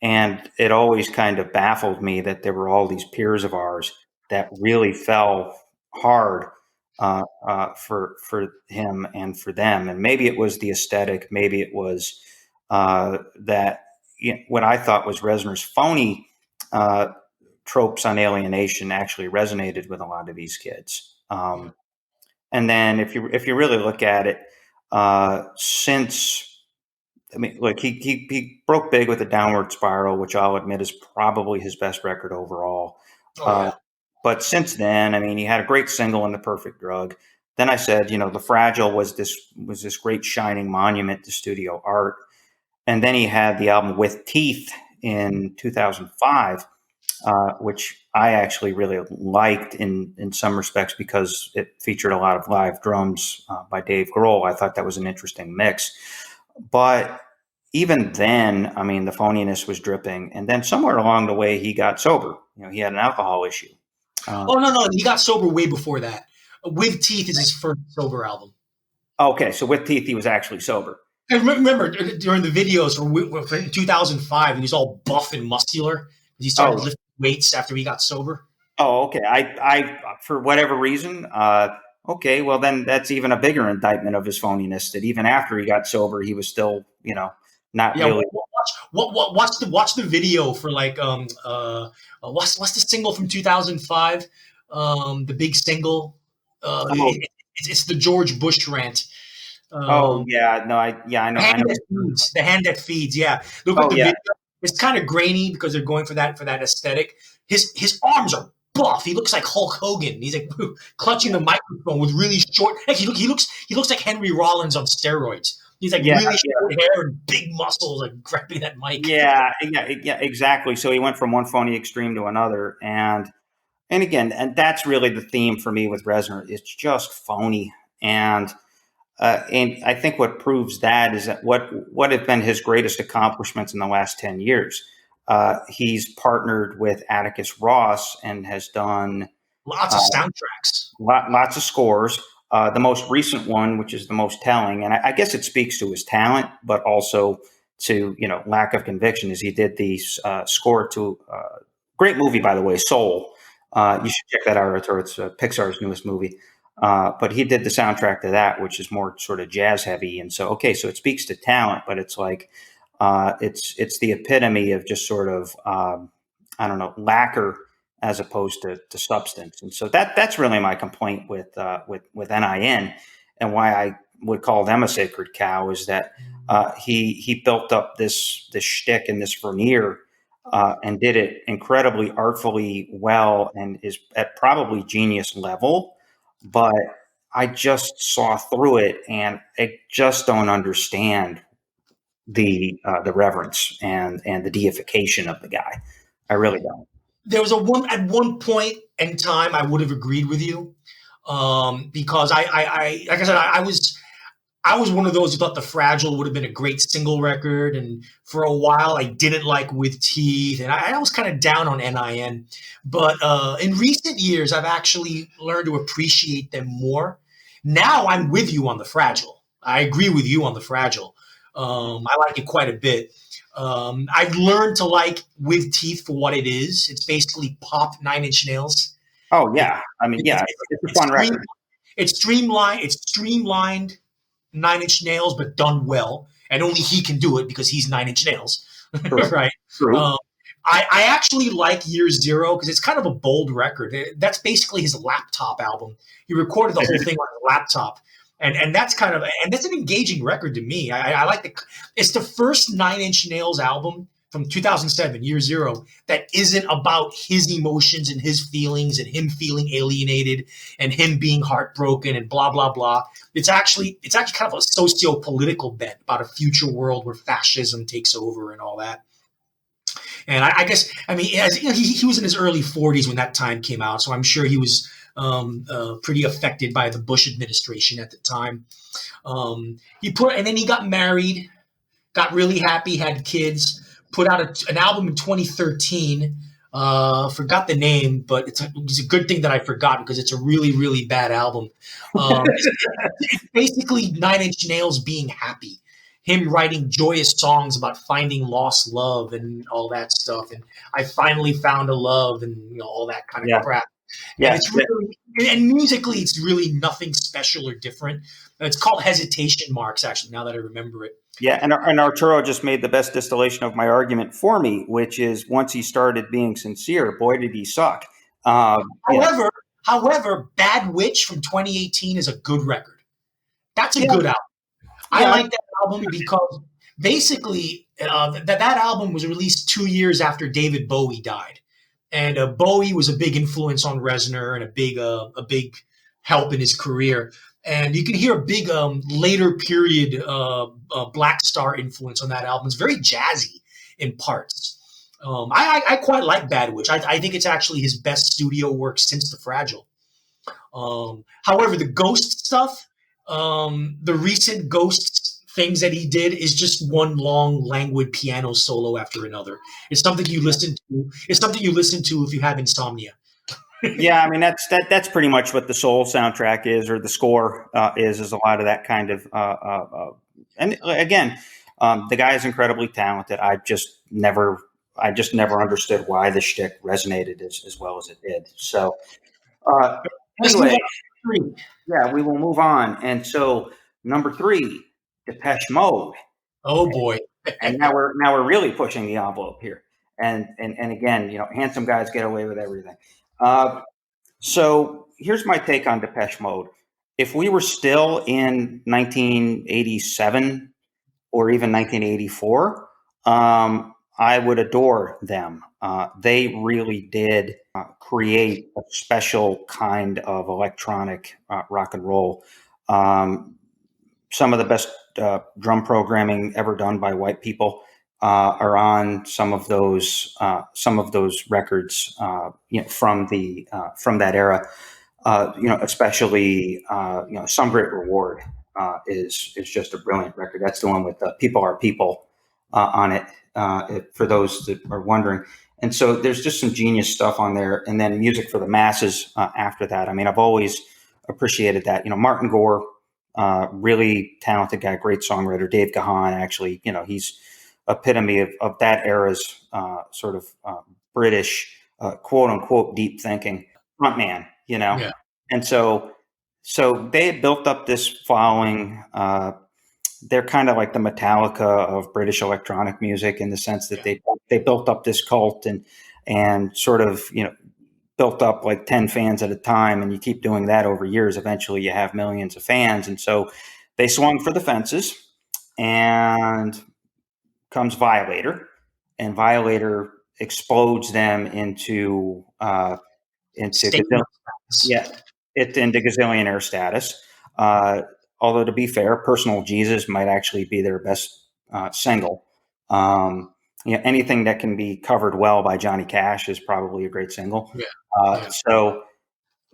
And it always kind of baffled me that there were all these peers of ours that really fell hard for him and for them. And maybe it was the aesthetic. Maybe it was that, you know, what I thought was Reznor's phony tropes on alienation actually resonated with a lot of these kids. And then if you really look at it, he broke big with The Downward Spiral, which I'll admit is probably his best record overall. Oh, yeah. But since then, I mean, he had a great single in The Perfect Drug. Then I said, you know, The Fragile was this great shining monument to studio art. And then he had the album With Teeth in 2005, which I actually really liked in some respects because it featured a lot of live drums by Dave Grohl. I thought that was an interesting mix. But even then, I mean, the phoniness was dripping. And then somewhere along the way, he got sober. He had an alcohol issue. Oh, no. He got sober way before that. With Teeth is his first sober album. Okay, so With Teeth, he was actually sober. And remember, during the videos for 2005, he was all buff and muscular. He started lifting weights after he got sober. Oh, okay. I for whatever reason, okay, well then that's even a bigger indictment of his phoniness. That even after he got sober, he was still, not really. Watch the video for like what's the single from 2005? The big single. It's the George Bush rant. I know. The hand that feeds. Yeah, look at the video. It's kind of grainy because they're going for that aesthetic. His arms are buff. He looks like Hulk Hogan. He's like clutching the microphone with really short. Heck, he looks like Henry Rollins on steroids. He's like really short hair and big muscles, like grabbing that mic. Yeah, exactly. So he went from one phony extreme to another, and again, and that's really the theme for me with Reznor. It's just phony, and I think what proves that is that what have been his greatest accomplishments in the last 10 years. He's partnered with Atticus Ross and has done lots of soundtracks, lots of scores. The most recent one, which is the most telling, and I guess it speaks to his talent, but also to lack of conviction, is he did the score to a great movie, by the way, Soul. You should check that out, Arturo. It's Pixar's newest movie. But he did the soundtrack to that, which is more sort of jazz heavy. And so it speaks to talent, but it's like, it's the epitome of just sort of, lacquer as opposed to substance. And so that's really my complaint with NIN, and why I would call them a sacred cow, is that, he built up this shtick and this veneer, and did it incredibly artfully well, and is at probably genius level. But I just saw through it, and I just don't understand the reverence and the deification of the guy. I really don't. There was at one point in time I would have agreed with you, because I like I said, I was one of those who thought The Fragile would have been a great single record. And for a while, I didn't like With Teeth. And I was kind of down on NIN. But in recent years, I've actually learned to appreciate them more. Now I'm with you on The Fragile. I agree with you on The Fragile. I like it quite a bit. I've learned to like With Teeth for what it is. It's basically pop Nine Inch Nails. Oh, yeah. It's a fun record. It's streamlined Nine Inch Nails, but done well, and only he can do it because he's Nine Inch Nails, right? True. I actually like Year Zero because it's kind of a bold record. That's basically his laptop album. He recorded the whole thing on his laptop, and that's that's an engaging record to me. I like it's the first Nine Inch Nails album from 2007, Year Zero, that isn't about his emotions and his feelings and him feeling alienated and him being heartbroken and blah, blah, blah. It's actually kind of a socio-political bent about a future world where fascism takes over and all that. And I guess, he was in his early 40s when that time came out, so I'm sure he was pretty affected by the Bush administration at the time. And then he got married, got really happy, had kids, put out an album in 2013. Forgot the name, but it's a good thing that I forgot because it's a really, really bad album. It's basically Nine Inch Nails being happy. Him writing joyous songs about finding lost love and all that stuff. And I finally found a love and all that kind of crap. Yeah. And it's really, and musically, it's really nothing special or different. It's called Hesitation Marks, actually, now that I remember it. Yeah, and Arturo just made the best distillation of my argument for me, which is once he started being sincere, boy, did he suck. However, Bad Witch from 2018 is a good record. That's a good album. I like that album because basically that album was released 2 years after David Bowie died. And Bowie was a big influence on Reznor and a big help in his career. And you can hear a big later period Black Star influence on that album. It's very jazzy in parts. I quite like Bad Witch. I think it's actually his best studio work since The Fragile. However, the Ghost stuff, the recent Ghost things that he did is just one long, languid piano solo after another. It's something you listen to. It's something you listen to if you have insomnia. Yeah, I mean that's pretty much what the Soul soundtrack is, or the score is a lot of that kind of. And again, the guy is incredibly talented. I just never understood why the shtick resonated as well as it did. So Let's move anyway, on to 3. yeah, we will move on. And so number 3, Depeche Mode. Oh boy. And now we're really pushing the envelope here. And again, handsome guys get away with everything. So here's my take on Depeche Mode. If we were still in 1987 or even 1984, I would adore them. They really did create a special kind of electronic rock and roll. Some of the best drum programming ever done by white people are on some of those records, from that era. Especially Some Great Reward is just a brilliant record. That's the one with People Are People on it. For those that are wondering. And so there's just some genius stuff on there, and then Music for the Masses after that. I mean, I've always appreciated that. Martin Gore, really talented guy, great songwriter. Dave Gahan, actually, he's epitome of that era's sort of British quote unquote deep thinking frontman. Yeah. And so they had built up this following. They're kind of like the Metallica of British electronic music in the sense that they built up this cult and sort of, built up like 10 fans at a time. And you keep doing that over years. Eventually you have millions of fans. And so they swung for the fences, and comes Violator, and Violator explodes them into into gazillionaire status. Although, to be fair, Personal Jesus might actually be their best single. Anything that can be covered well by Johnny Cash is probably a great single. So,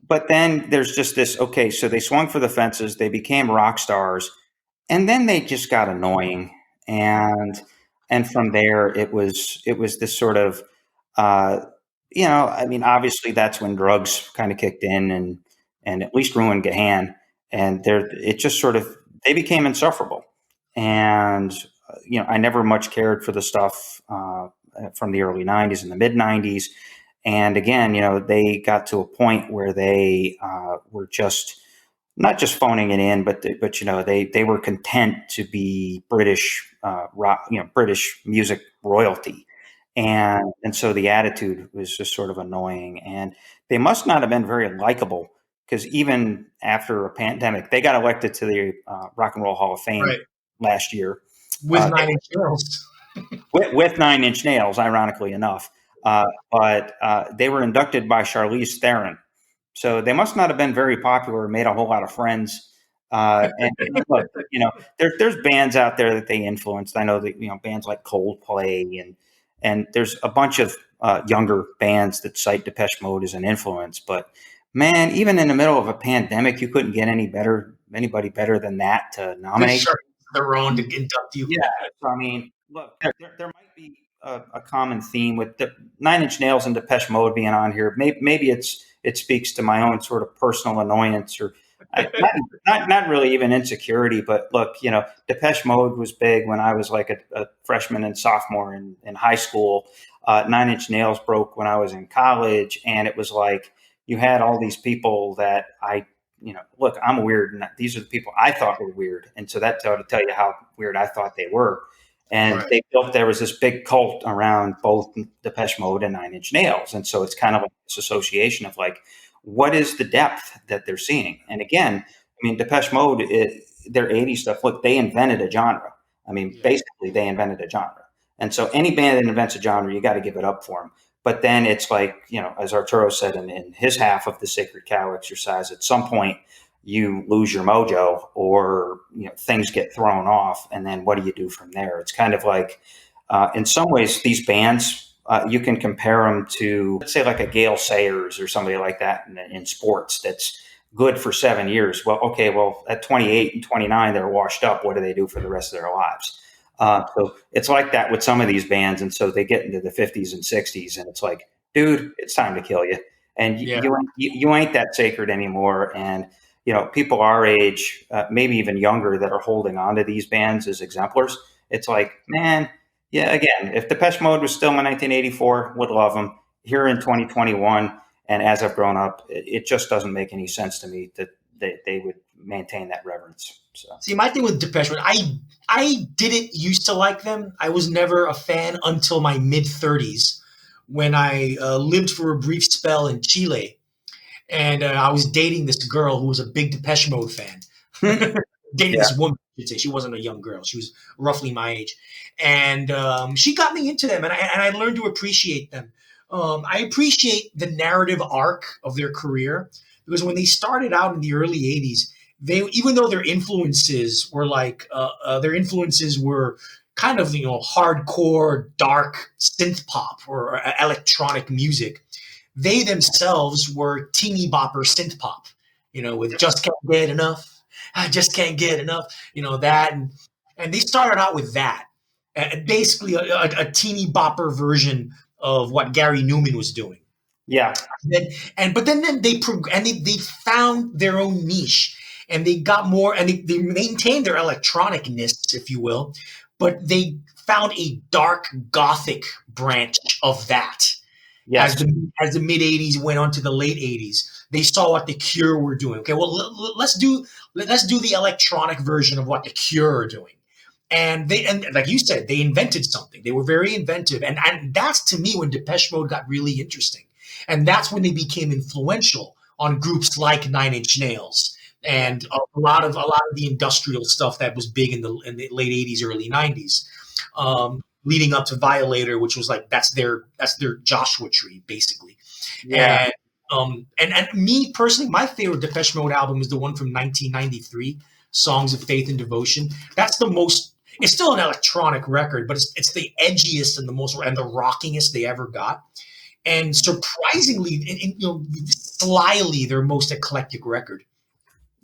but then there's just this, okay, so they swung for the fences, they became rock stars, and then they just got annoying. And from there, it was this sort of, I mean, obviously that's when drugs kind of kicked in and at least ruined Gahan. And it just sort of, they became insufferable. And, I never much cared for the stuff from the early 90s and the mid 90s. And again, they got to a point where they were just not just phoning it in, but they were content to be British rock, British music royalty. And so the attitude was just sort of annoying, and they must not have been very likable, because even after a pandemic, they got elected to the Rock and Roll Hall of Fame last year with 9 Inch Nails. with 9 Inch Nails, ironically enough. But they were inducted by Charlize Theron, so they must not have been very popular or made a whole lot of friends. And look, there's bands out there that they influenced. I know that bands like Coldplay and there's a bunch of younger bands that cite Depeche Mode as an influence. But man, even in the middle of a pandemic, you couldn't get anybody better than that to nominate. Their own to induct you. Yeah, so, I mean, look, there might be a common theme with the 9 Inch Nails and Depeche Mode being on here. Maybe it speaks to my own sort of personal annoyance, or not really even insecurity. But look, Depeche Mode was big when I was like a freshman and sophomore in high school. 9 Inch Nails broke when I was in college, and it was like you had all these people that look, I'm weird, and these are the people I thought were weird, and so that ought to tell you how weird I thought they were. And there was this big cult around both Depeche Mode and 9 Inch Nails, and so it's kind of like this association of like, what is the depth that they're seeing? And again, I mean, Depeche Mode, their 80s stuff. Look, they invented a genre. I mean, basically, they invented a genre, and so any band that invents a genre, you got to give it up for them. But then it's like, as Arturo said in his half of the Sacred Cow exercise, at some point you lose your mojo, or, things get thrown off. And then what do you do from there? It's kind of like, in some ways, these bands you can compare them to, let's say, like a Gale Sayers or somebody like that in sports that's good for 7 years. Well, okay, well, at 28 and 29, they're washed up. What do they do for the rest of their lives? So it's like that with some of these bands. And so they get into the 50s and 60s, and it's like, dude, it's time to kill you. And Yeah. you ain't that sacred anymore. And, people our age, maybe even younger, that are holding on to these bands as exemplars. It's like, man, yeah, again, if Depeche Mode was still in 1984, would love them. Here in 2021, and as I've grown up, it just doesn't make any sense to me that they would maintain that reverence. So. See, my thing with Depeche Mode, I didn't used to like them. I was never a fan until my mid-30s, when I lived for a brief spell in Chile, and I was dating this girl who was a big Depeche Mode fan. Dating this woman, I should say. She wasn't a young girl. She was roughly my age. And she got me into them, and I learned to appreciate them. I appreciate the narrative arc of their career, because when they started out in the early 80s, even though their influences were kind of, hardcore, dark synth pop or electronic music, they themselves were teeny bopper synth pop, with Just Can't Get Enough. I just can't get enough, that. And they started out with that, basically a teeny bopper version of what Gary Newman was doing. Yeah. But then they found their own niche, and they got more, and they maintained their electronicness, if you will, but they found a dark gothic branch of that. Yes. As the mid 80s went on to the late 80s, they saw what the Cure were doing. Okay, well, let's do the electronic version of what the Cure are doing. And like you said, they invented something. They were very inventive, and that's, to me, when Depeche Mode got really interesting. And that's when they became influential on groups like Nine Inch Nails and a lot of the industrial stuff that was big in the late 80s, early 90s. Leading up to Violator, which was like that's their Joshua Tree, basically. Yeah. And me personally, my favorite Depeche Mode album is the one from 1993, Songs of Faith and Devotion. That's the most. It's still an electronic record, but it's the edgiest and the rockingest they ever got. And surprisingly, slyly, their most eclectic record.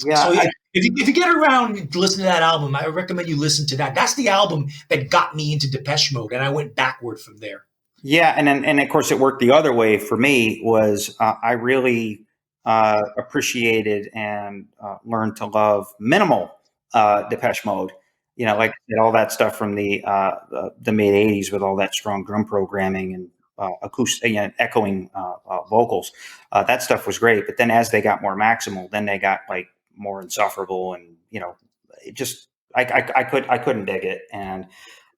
Yeah. So if you get around to listen to that album, I recommend you listen to that. That's the album that got me into Depeche Mode, and I went backward from there. Yeah, and of course it worked the other way for me. Was I really appreciated and learned to love minimal Depeche Mode. Like all that stuff from the mid '80s with all that strong drum programming and acoustic, echoing vocals. That stuff was great. But then as they got more maximal, then they got like more insufferable, and it just I couldn't dig it. And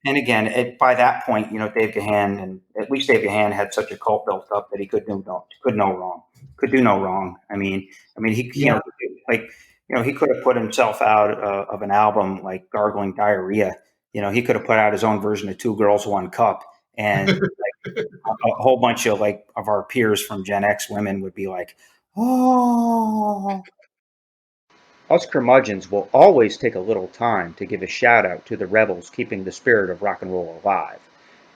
again, by that point, Dave Gahan, and at least Dave Gahan had such a cult built up that he could do no wrong. I mean, he he could have put himself out of an album like Gargling Diarrhea. He could have put out his own version of Two Girls, One Cup, and a whole bunch of our peers from Gen X women would be like, oh. Us curmudgeons will always take a little time to give a shout out to the rebels keeping the spirit of rock and roll alive.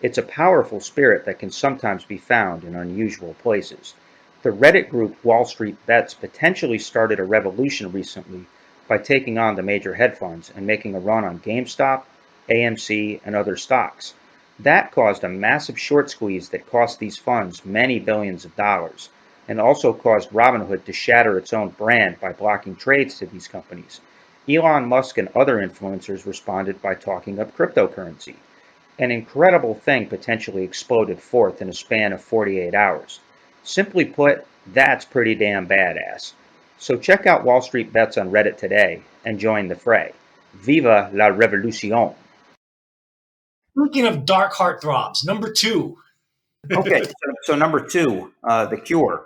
It's a powerful spirit that can sometimes be found in unusual places. The Reddit group Wall Street Bets potentially started a revolution recently by taking on the major hedge funds and making a run on GameStop, AMC, and other stocks. That caused a massive short squeeze that cost these funds many billions of dollars, and also caused Robinhood to shatter its own brand by blocking trades to these companies. Elon Musk and other influencers responded by talking up cryptocurrency. An incredible thing potentially exploded forth in a span of 48 hours. Simply put, that's pretty damn badass. So check out Wall Street Bets on Reddit today and join the fray. Viva la revolution! Speaking of dark heartthrobs, number 2. Okay, so number 2, The Cure.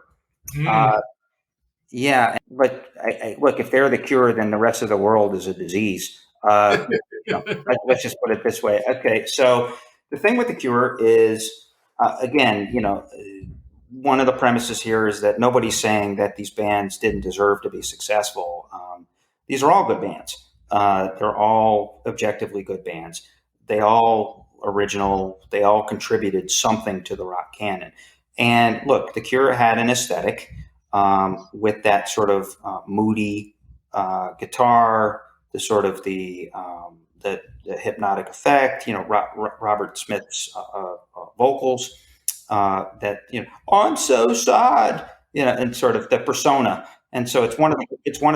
Yeah, but look, if they're the cure, then the rest of the world is a disease. Let's just put it this way. Okay, so the thing with the Cure is, again, one of the premises here is that nobody's saying that these bands didn't deserve to be successful. These are all good bands. They're all objectively good bands. They all original. They all contributed something to the rock canon. And look, The Cure had an aesthetic with that sort of moody guitar, the sort of the hypnotic effect. Robert Smith's vocals. That I'm so sad. And sort of the persona. And so it's one of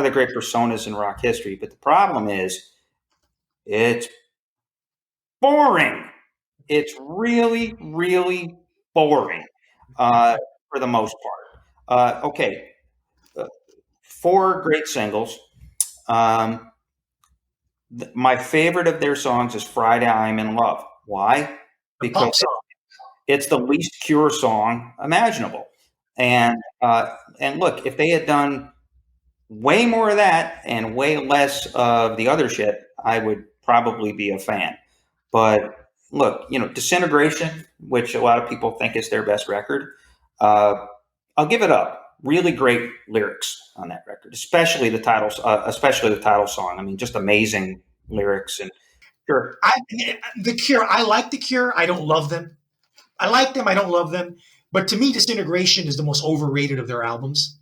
the great personas in rock history. But the problem is, it's boring. It's really, really boring for the most part. Okay, 4 great singles. My favorite of their songs is Friday I'm in Love. Why? Because it's the least Cure song imaginable. And look, if they had done way more of that and way less of the other shit, I would probably be a fan. But look, Disintegration, which a lot of people think is their best record, I'll give it up. Really great lyrics on that record, especially the title song. I mean, just amazing lyrics. And sure, The Cure. I like The Cure. I don't love them. I like them. I don't love them. But to me, Disintegration is the most overrated of their albums.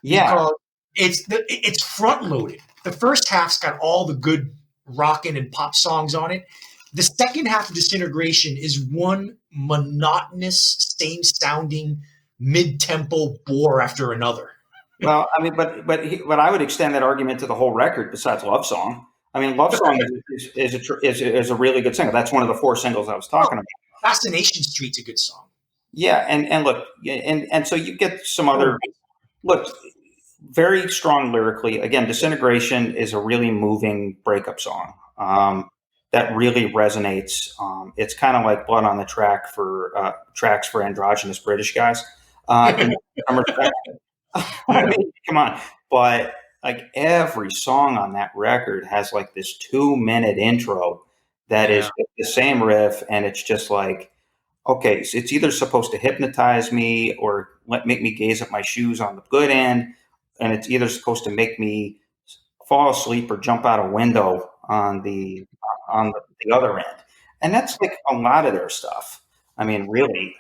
Yeah, because it's front loaded. The first half's got all the good rockin' and pop songs on it. The second half of Disintegration is one monotonous, same sounding, mid tempo bore after another. Well, I mean, but I would extend that argument to the whole record. Besides Love Song, I mean, Love Song is a really good single. That's one of the 4 singles I was talking about. Fascination Street's a good song. Yeah, and look, and so you get some other very strong lyrically. Again, Disintegration is a really moving breakup song that really resonates. It's kind of like Blood on the Track for tracks for androgynous British guys. I mean, come on, but like every song on that record has like this 2-minute intro that is the same riff, and it's just like, okay, so it's either supposed to hypnotize me or make me gaze at my shoes on the good end, and it's either supposed to make me fall asleep or jump out a window on the other end. And that's like a lot of their stuff. I mean, really,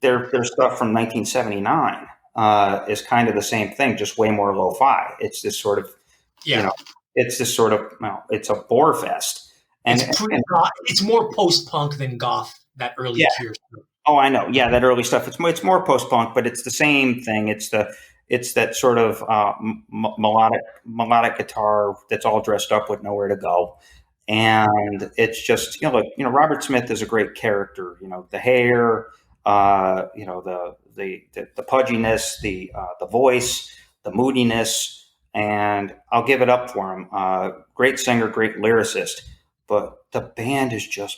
their stuff from 1979 is kind of the same thing, just way more lo-fi. It's this sort of, it's a bore fest. And it's more post-punk than goth, that early Cure stuff. Oh, I know. Yeah, that early stuff. It's more post-punk, but it's the same thing. It's that sort of melodic guitar that's all dressed up with nowhere to go. And it's just, Robert Smith is a great character. The hair, the pudginess, the voice, the moodiness, and I'll give it up for him. Great singer, great lyricist. But the band is just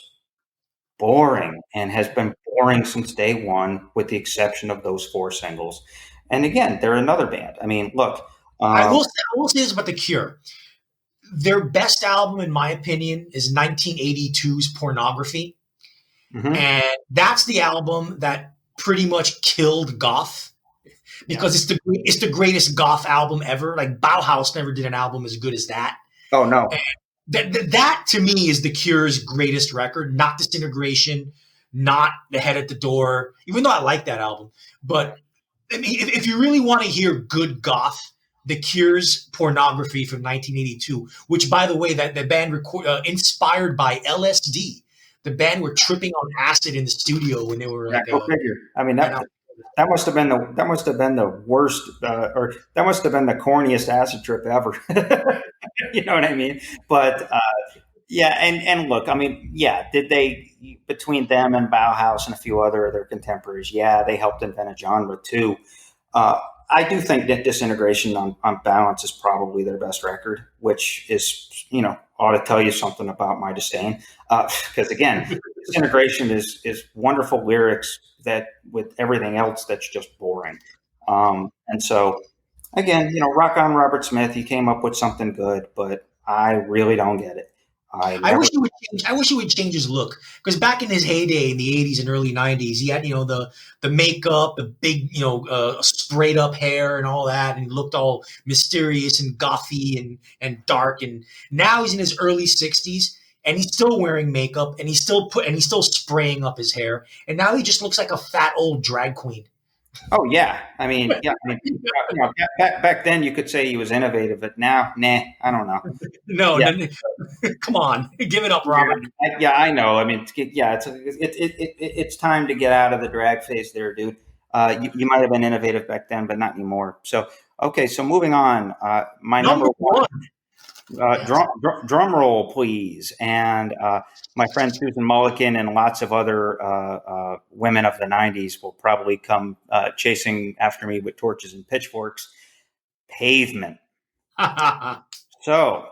boring and has been boring since day one, with the exception of those 4 singles. And again, they're another band. I mean, look. I will say this about The Cure. Their best album, in my opinion, is 1982's Pornography. Mm-hmm. And that's the album that pretty much killed goth, because it's the greatest goth album ever. Like, Bauhaus never did an album as good as that. Oh, no. And that to me is The Cure's greatest record, not Disintegration, not The Head at the Door, even though I like that album. But I mean, if you really want to hear good goth, The Cure's Pornography from 1982, which, by the way, that the band inspired by LSD. The band were tripping on acid in the studio when they were. Go figure. I mean, that must have been the worst, or that must have been the corniest acid trip ever. You know what I mean? But and look, I mean, did they, between them and Bauhaus and a few other of their contemporaries? Yeah, they helped invent a genre too. I do think that Disintegration on balance is probably their best record, which is, ought to tell you something about my disdain. Because again, Disintegration is wonderful lyrics that with everything else that's just boring. And so again, rock on Robert Smith. He came up with something good, but I really don't get it. I wish he would change his look, because back in his heyday in the 80s and early 90s, he had the makeup, the big sprayed up hair and all that, and he looked all mysterious and gothy and dark. And now he's in his early 60s, and he's still wearing makeup, and he's still spraying up his hair, and now he just looks like a fat old drag queen. Oh yeah, I mean, back then you could say he was innovative, but now, nah, I don't know. No, Yeah, no, come on, give it up, Robert. yeah, I know. I mean, it's time to get out of the drag phase, there, dude. You might have been innovative back then, but not anymore. So, okay, so moving on. My number one. Drum roll, please. And my friend Susan Mulligan and lots of other women of the 90s will probably come chasing after me with torches and pitchforks. Pavement. So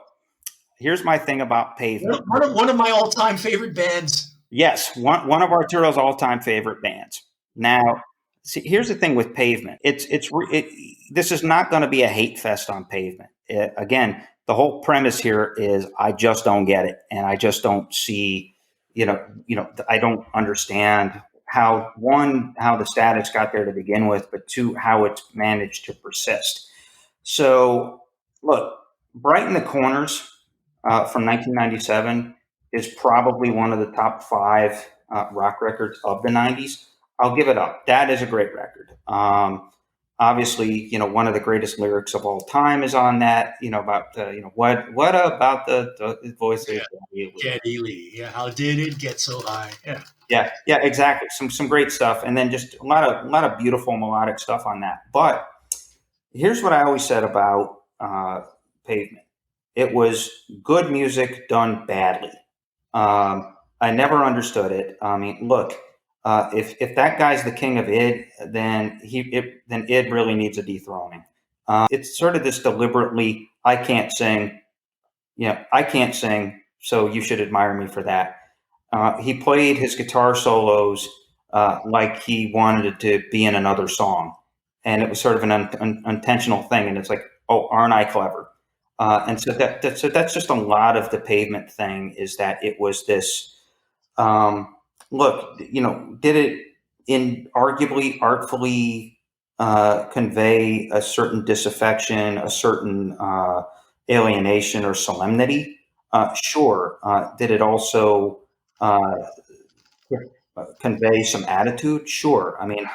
here's my thing about Pavement. One of my all-time favorite bands. Yes, one of Arturo's all-time favorite bands. Now, see, here's the thing with Pavement. This is not going to be a hate fest on Pavement. Again, the whole premise here is I just don't get it, and I just don't see, I don't understand how the status got there to begin with, but two, how it's managed to persist. So, look, Bright in the Corners from 1997 is probably one of the top 5 rock records of the 90s. I'll give it up. That is a great record. Obviously, one of the greatest lyrics of all time is on that. About what about the voice of Geddy Lee? Yeah, how did it get so high? Yeah, exactly. Some great stuff, and then just a lot of beautiful melodic stuff on that. But here's what I always said about Pavement: it was good music done badly. I never understood it. I mean, look. If that guy's the king of id, then id really needs a dethroning. It's sort of this deliberately, I can't sing, so you should admire me for that. He played his guitar solos like he wanted it to be in another song, and it was sort of an unintentional thing. And it's like, oh, aren't I clever? And so that's just a lot of the Pavement thing, is that it was this. Look, did it arguably artfully convey a certain disaffection, a certain alienation or solemnity? Sure. Did it also convey some attitude? Sure. I mean,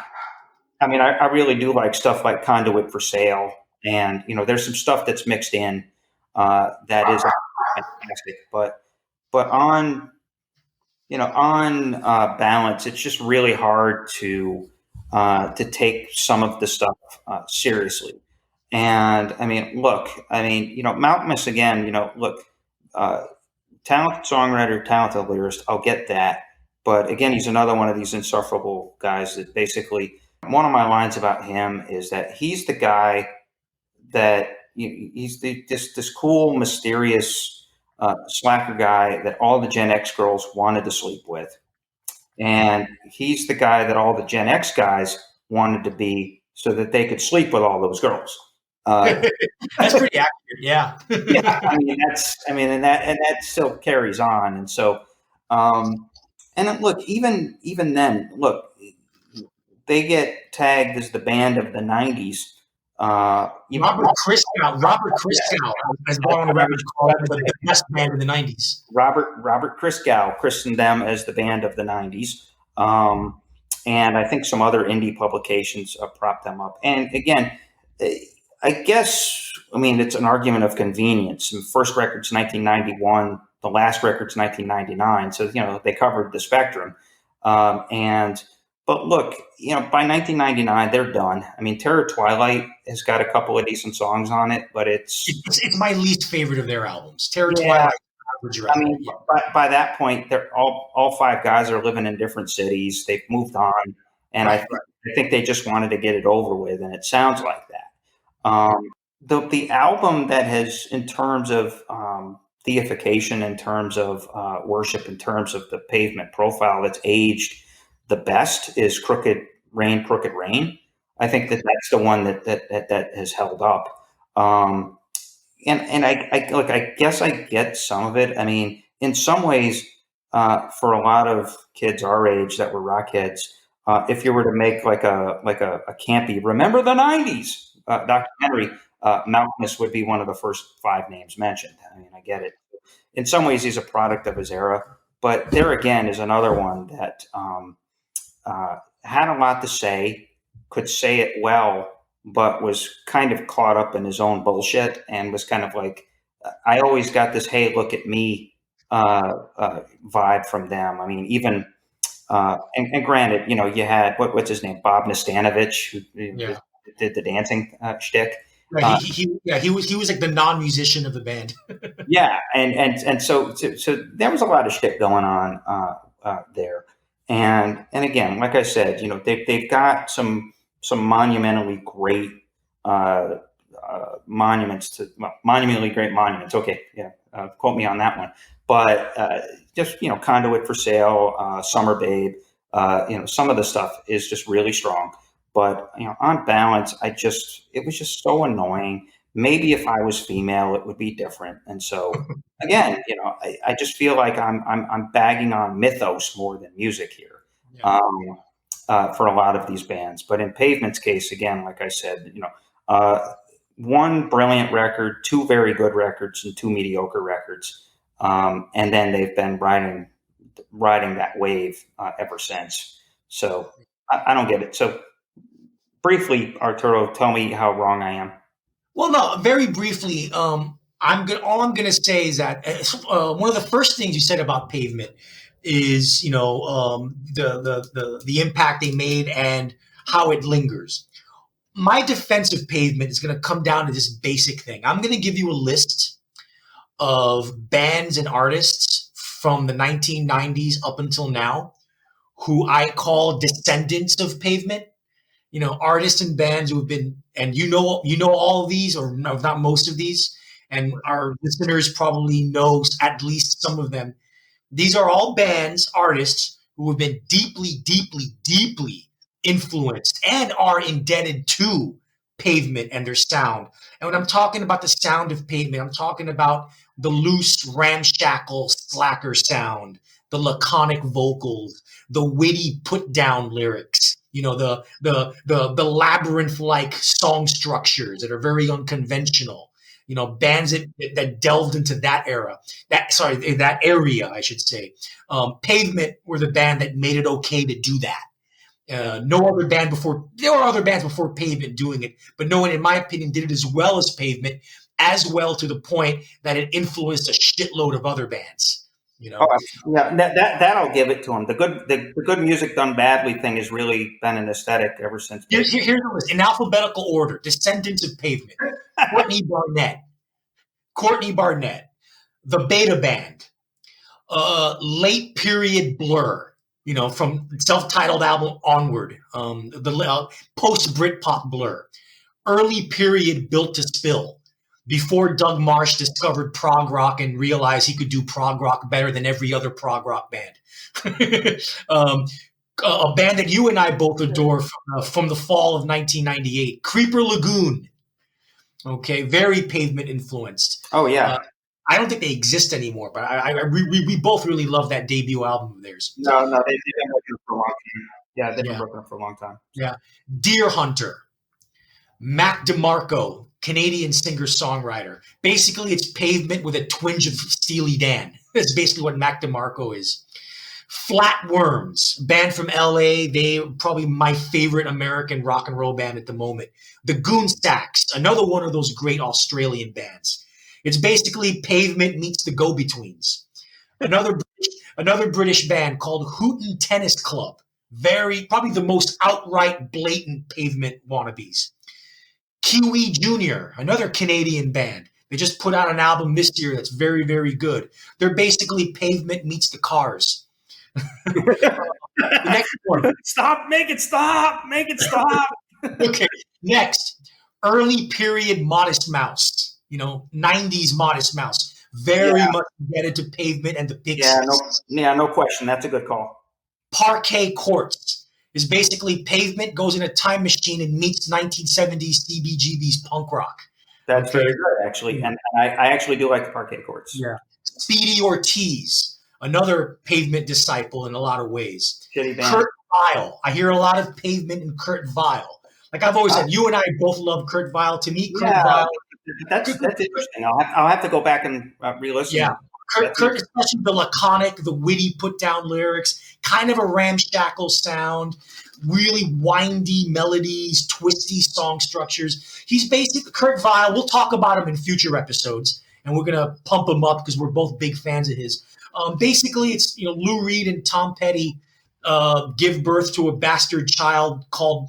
I really do like stuff like Conduit for Sale, and there's some stuff that's mixed in that is fantastic. But on balance, it's just really hard to take some of the stuff seriously. And Malcolmus again, talented songwriter, talented lyricist, I'll get that. But again, he's another one of these insufferable guys that basically, one of my lines about him is that he's the guy that he's this cool, mysterious slacker guy that all the Gen X girls wanted to sleep with. And he's the guy that all the Gen X guys wanted to be so that they could sleep with all those girls. That's pretty accurate. Yeah. Yeah. And that still carries on. And so, and look, even then, look, they get tagged as the band of the 90s. Robert Christgau has gone on the record called the best band in the 90s. Robert Christgau christened them as the band of the 90s. And I think some other indie publications propped them up. And again, I guess, it's an argument of convenience. The first record's 1991, the last record's 1999. So, they covered the spectrum. But look, by 1999, they're done. Terror Twilight has got a couple of decent songs on it, but it's my least favorite of their albums. Terror Twilight. By that point, they're all 5 guys are living in different cities. They've moved on, and I think they just wanted to get it over with, and it sounds like that. The album that has, in terms of deification, in terms of worship, in terms of the Pavement profile, that's aged the best is Crooked Rain. I think that's the one that has held up. And I guess I get some of it. In some ways, for a lot of kids our age that were rock heads, if you were to make like a campy "Remember the '90s" documentary, Malcolmus would be one of the first 5 names mentioned. I get it. in some ways he's a product of his era. But there again is another one that had a lot to say, could say it well, but was kind of caught up in his own bullshit and was kind of like, I always got this, hey, look at me vibe from them. I mean, even, and granted, you had, what's his name? Bob Nastanovich, who did the dancing shtick. Right. He was like the non-musician of the band. Yeah. And so there was a lot of shtick going on there. And again, like I said, they've got some monumentally great monumentally great monuments. Okay, yeah, quote me on that one. But just Conduit for Sale, Summer Babe, some of the stuff is just really strong. But on balance, it was just so annoying. Maybe if I was female, it would be different. And so again, I just feel like I'm bagging on mythos more than music here. Yeah. For a lot of these bands. But in Pavement's case, again, like I said, one brilliant record, two very good records, and two mediocre records. And then they've been riding that wave ever since. So I don't get it. So briefly, Arturo, tell me how wrong I am. Well, no, very briefly, all I'm going to say is that one of the first things you said about Pavement is the impact they made and how it lingers. My defense of Pavement is going to come down to this basic thing. I'm going to give you a list of bands and artists from the 1990s up until now who I call descendants of Pavement. Artists and bands who have been, and all of these, or no, not most of these, and our listeners probably know at least some of them. These are all bands, artists who have been deeply, deeply, deeply influenced and are indebted to Pavement and their sound. And when I'm talking about the sound of Pavement, I'm talking about the loose, ramshackle, slacker sound, the laconic vocals, the witty put-down lyrics, the labyrinth-like song structures that are very unconventional. Bands that delved into that era, that area, I should say. Pavement were the band that made it okay to do that. No other band before, there were other bands before Pavement doing it, but no one, in my opinion, did it as well as Pavement, as well to the point that it influenced a shitload of other bands. Oh, yeah, that I'll give it to them. The good music done badly thing has really been an aesthetic ever since. Here's the list in alphabetical order: Descendants of Pavement, Courtney Barnett, the Beta Band, late period Blur. From self-titled album onward, the post Britpop Blur, early period Built to Spill. Before Doug Marsh discovered prog rock and realized he could do prog rock better than every other prog rock band. A band that you and I both adore from the fall of 1998, Creeper Lagoon. Okay, very Pavement influenced. Oh, yeah. I don't think they exist anymore, but we both really love that debut album of theirs. No, they've been working for a long time. Yeah, they've been working for a long time. Yeah. Deer Hunter, Mac DeMarco, Canadian singer-songwriter. Basically, it's Pavement with a twinge of Steely Dan. That's basically what Mac DeMarco is. Flatworms, band from LA. They're probably my favorite American rock and roll band at the moment. The Goonstacks, another one of those great Australian bands. It's basically Pavement meets the Go-Betweens. Another British band called Hooten Tennis Club. Probably the most outright blatant Pavement wannabes. Kiwi Jr., another Canadian band. They just put out an album this year that's very, very good. They're basically Pavement meets the Cars. The next one. Make it stop. Okay, next. Early period Modest Mouse. 90s Modest Mouse. Very much indebted to Pavement and the Pixies. No question. That's a good call. Parquet Courts is basically Pavement goes in a time machine and meets 1970s CBGB's punk rock. That's very good, actually. And I actually do like the Parquet Courts. Yeah. Speedy Ortiz, another Pavement disciple in a lot of ways. Kurt Vile. I hear a lot of Pavement and Kurt Vile. Like I've always said, you and I both love Kurt Vile. To me, Kurt Vile. That's interesting. I'll have to go back and re-listen. Yeah. Kurt, especially the laconic, the witty put down lyrics, kind of a ramshackle sound, really windy melodies, twisty song structures. He's basically Kurt Weill. We'll talk about him in future episodes, and we're gonna pump him up because we're both big fans of his. Basically, it's Lou Reed and Tom Petty give birth to a bastard child called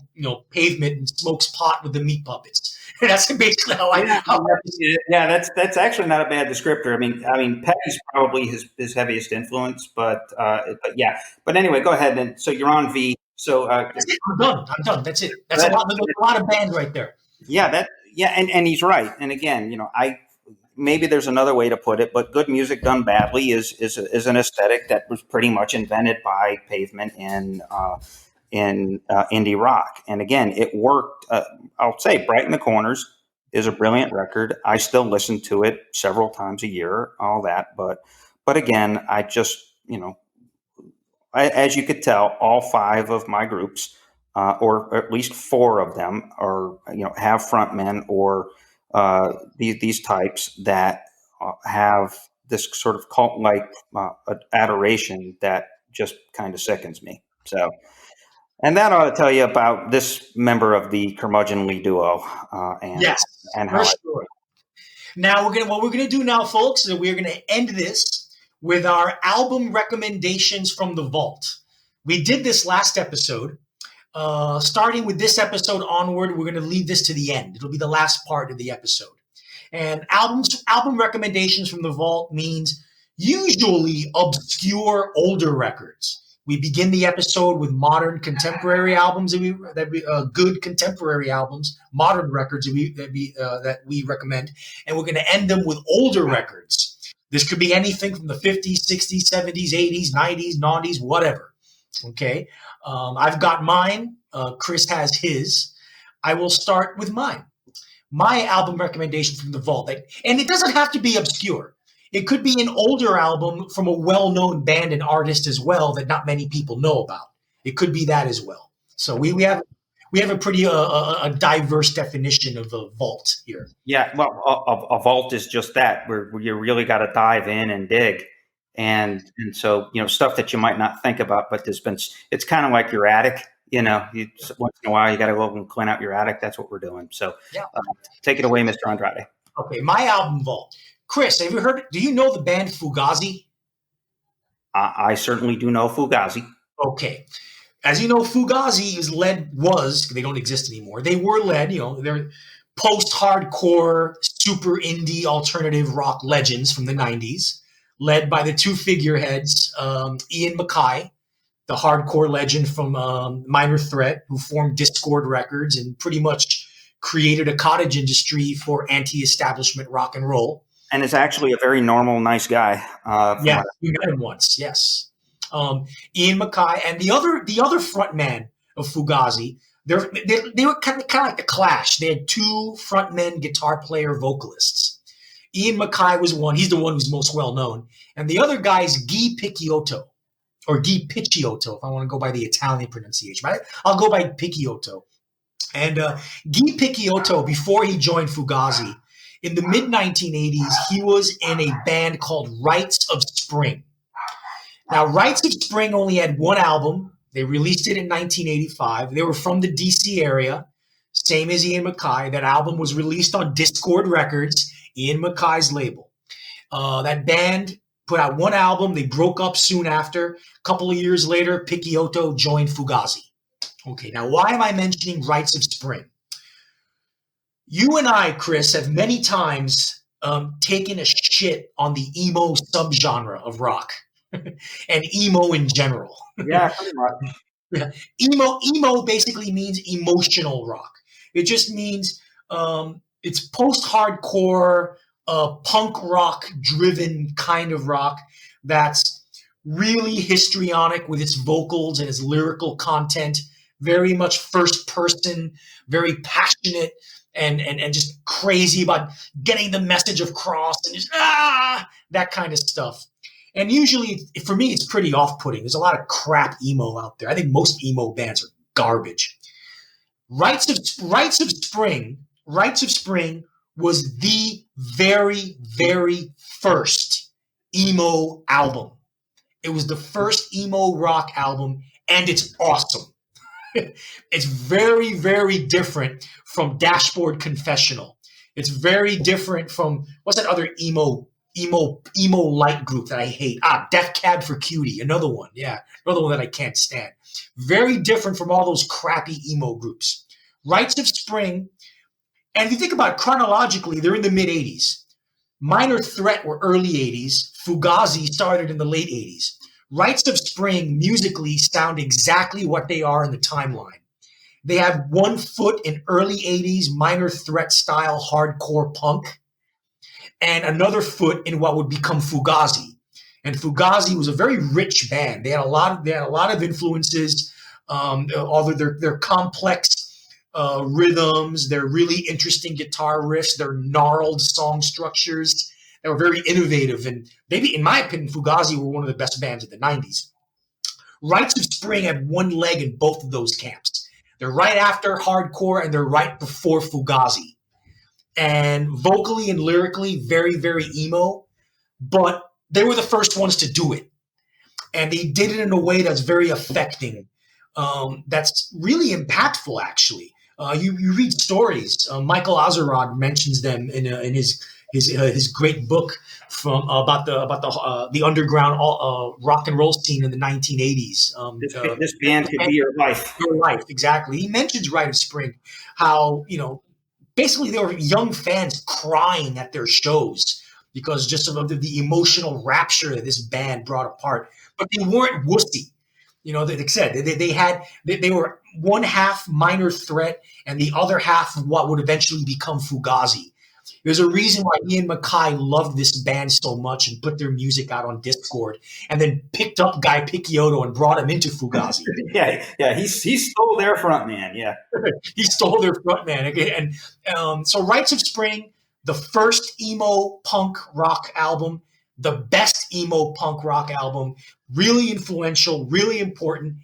Pavement and smokes pot with the meat puppets. That's basically how that's actually not a bad descriptor. I mean, Petty's probably his heaviest influence, but yeah. But anyway, go ahead. And so you're on V. So that's it. I'm done. That's it. That's a lot of band right there. Yeah, and he's right. And again, maybe there's another way to put it, but good music done badly is an aesthetic that was pretty much invented by Pavement in indie rock. And again, it worked. I'll say Bright in the Corners is a brilliant record. I still listen to it several times a year, all that. But again, I just, as you could tell, all five of my groups, or at least four of them have frontmen or these types that have this sort of cult-like adoration that just kind of sickens me. So, and that ought to tell you about this member of the Curmudgeonly duo. Yes, and for how sure. Now what we're gonna do now, folks, is we're gonna end this with our album recommendations from the vault. We did this last episode. Starting with this episode onward, we're going to leave this to the end. It'll be the last part of the episode. And album recommendations from the vault means usually obscure older records. We begin the episode with modern contemporary albums good contemporary albums, modern records that we recommend, and we're going to end them with older records. This could be anything from the 50s, 60s, 70s, 80s, 90s, 90s, whatever. Okay. I've got mine. Chris has his. I will start with mine. My album recommendation from the vault. And it doesn't have to be obscure. It could be an older album from a well-known band and artist as well that not many people know about. It could be that as well. So we have a pretty a diverse definition of a vault here. Yeah, well, a vault is just that, where you really got to dive in and dig. And so, stuff that you might not think about, but it's kind of like your attic, once in a while you got to go and clean out your attic. That's what we're doing. So yeah. Take it away, Mr. Andrade. Okay. My album vault. Chris, have you heard, do you know the band Fugazi? I certainly do know Fugazi. Okay. As you know, Fugazi they don't exist anymore. They were led, they're post-hardcore, super indie alternative rock legends from the 90s. Led by the two figureheads, Ian MacKaye, the hardcore legend from Minor Threat, who formed Discord Records and pretty much created a cottage industry for anti-establishment rock and roll. And is actually a very normal, nice guy. Yeah, we met him once, yes. Ian MacKaye and the other frontman of Fugazi, they were kind of like the Clash. They had two frontmen, guitar player, vocalists. Ian MacKaye was one. He's the one who's most well known. And the other guy is Guy Picciotto, or Guy Picciotto, if I want to go by the Italian pronunciation. Right? I'll go by Picciotto. And Guy Picciotto, before he joined Fugazi, in the mid-1980s, he was in a band called Rites of Spring. Now, Rites of Spring only had one album. They released it in 1985. They were from the D.C. area, same as Ian MacKaye. That album was released on Discord Records, Ian MacKaye's label. That band put out one album. They broke up soon after. A couple of years later, Picciotto joined Fugazi. Okay, now why am I mentioning Rites of Spring? You and I, Chris, have many times taken a shit on the emo subgenre of rock and emo in general. Yeah, pretty much. Yeah. Emo basically means emotional rock. It just means it's post-hardcore, punk rock driven kind of rock that's really histrionic with its vocals and its lyrical content, very much first person, very passionate and just crazy about getting the message across and just that kind of stuff. And usually, for me, it's pretty off-putting. There's a lot of crap emo out there. I think most emo bands are garbage. Rites of Spring was the very, very first emo album. It was the first emo rock album, and it's awesome. It's very, very different from Dashboard Confessional. It's very different from what's that other emo light group that I hate? Def Cab for Cutie, another one. Yeah, another one that I can't stand. Very different from all those crappy emo groups. Rites of Spring, and if you think about it chronologically, they're in the mid '80s. Minor Threat were early '80s. Fugazi started in the late '80s. Rites of Spring musically sound exactly what they are in the timeline. They have one foot in early '80s Minor Threat style hardcore punk, and another foot in what would become Fugazi. And Fugazi was a very rich band. They had a lot of influences. Although their complex rhythms, their really interesting guitar riffs, their gnarled song structures. They were very innovative, and maybe, in my opinion, Fugazi were one of the best bands of the '90s. Rites of Spring had one leg in both of those camps. They're right after hardcore, and they're right before Fugazi. And vocally and lyrically, very, very emo, but they were the first ones to do it. And they did it in a way that's very affecting, that's really impactful, actually. You read stories. Michael Azerrod mentions them in his great book from about the underground rock and roll scene in the 1980s. This band could be your life. Your life, exactly. He mentions Rite of Spring, how basically there were young fans crying at their shows because just of the emotional rapture that this band brought apart. But they weren't wussy. Like I said, they were one half Minor Threat and the other half of what would eventually become Fugazi. There's a reason why Ian MacKaye loved this band so much and put their music out on Discord, and then picked up Guy Picciotto and brought him into Fugazi. yeah, he stole their front man. Yeah, he stole their front man. Okay, and so Rites of Spring, the first emo punk rock album, the best emo punk rock album, really influential, really important,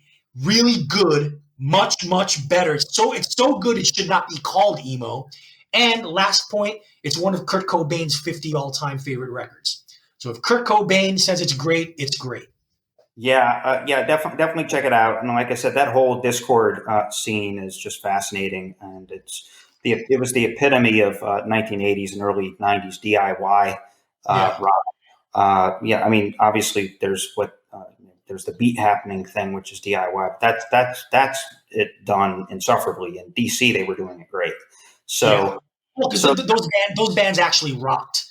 really good, much, much better. So it's so good it should not be called emo. And last point, it's one of Kurt Cobain's 50 all-time favorite records. So if Kurt Cobain says it's great, it's great. Yeah, definitely check it out. And like I said, that whole Discord scene is just fascinating, and it was the epitome of 1980s and early 90s DIY rock. I mean, obviously there's the beat happening thing, which is DIY. That's it done insufferably. In DC, they were doing it great. So, because those bands actually rocked.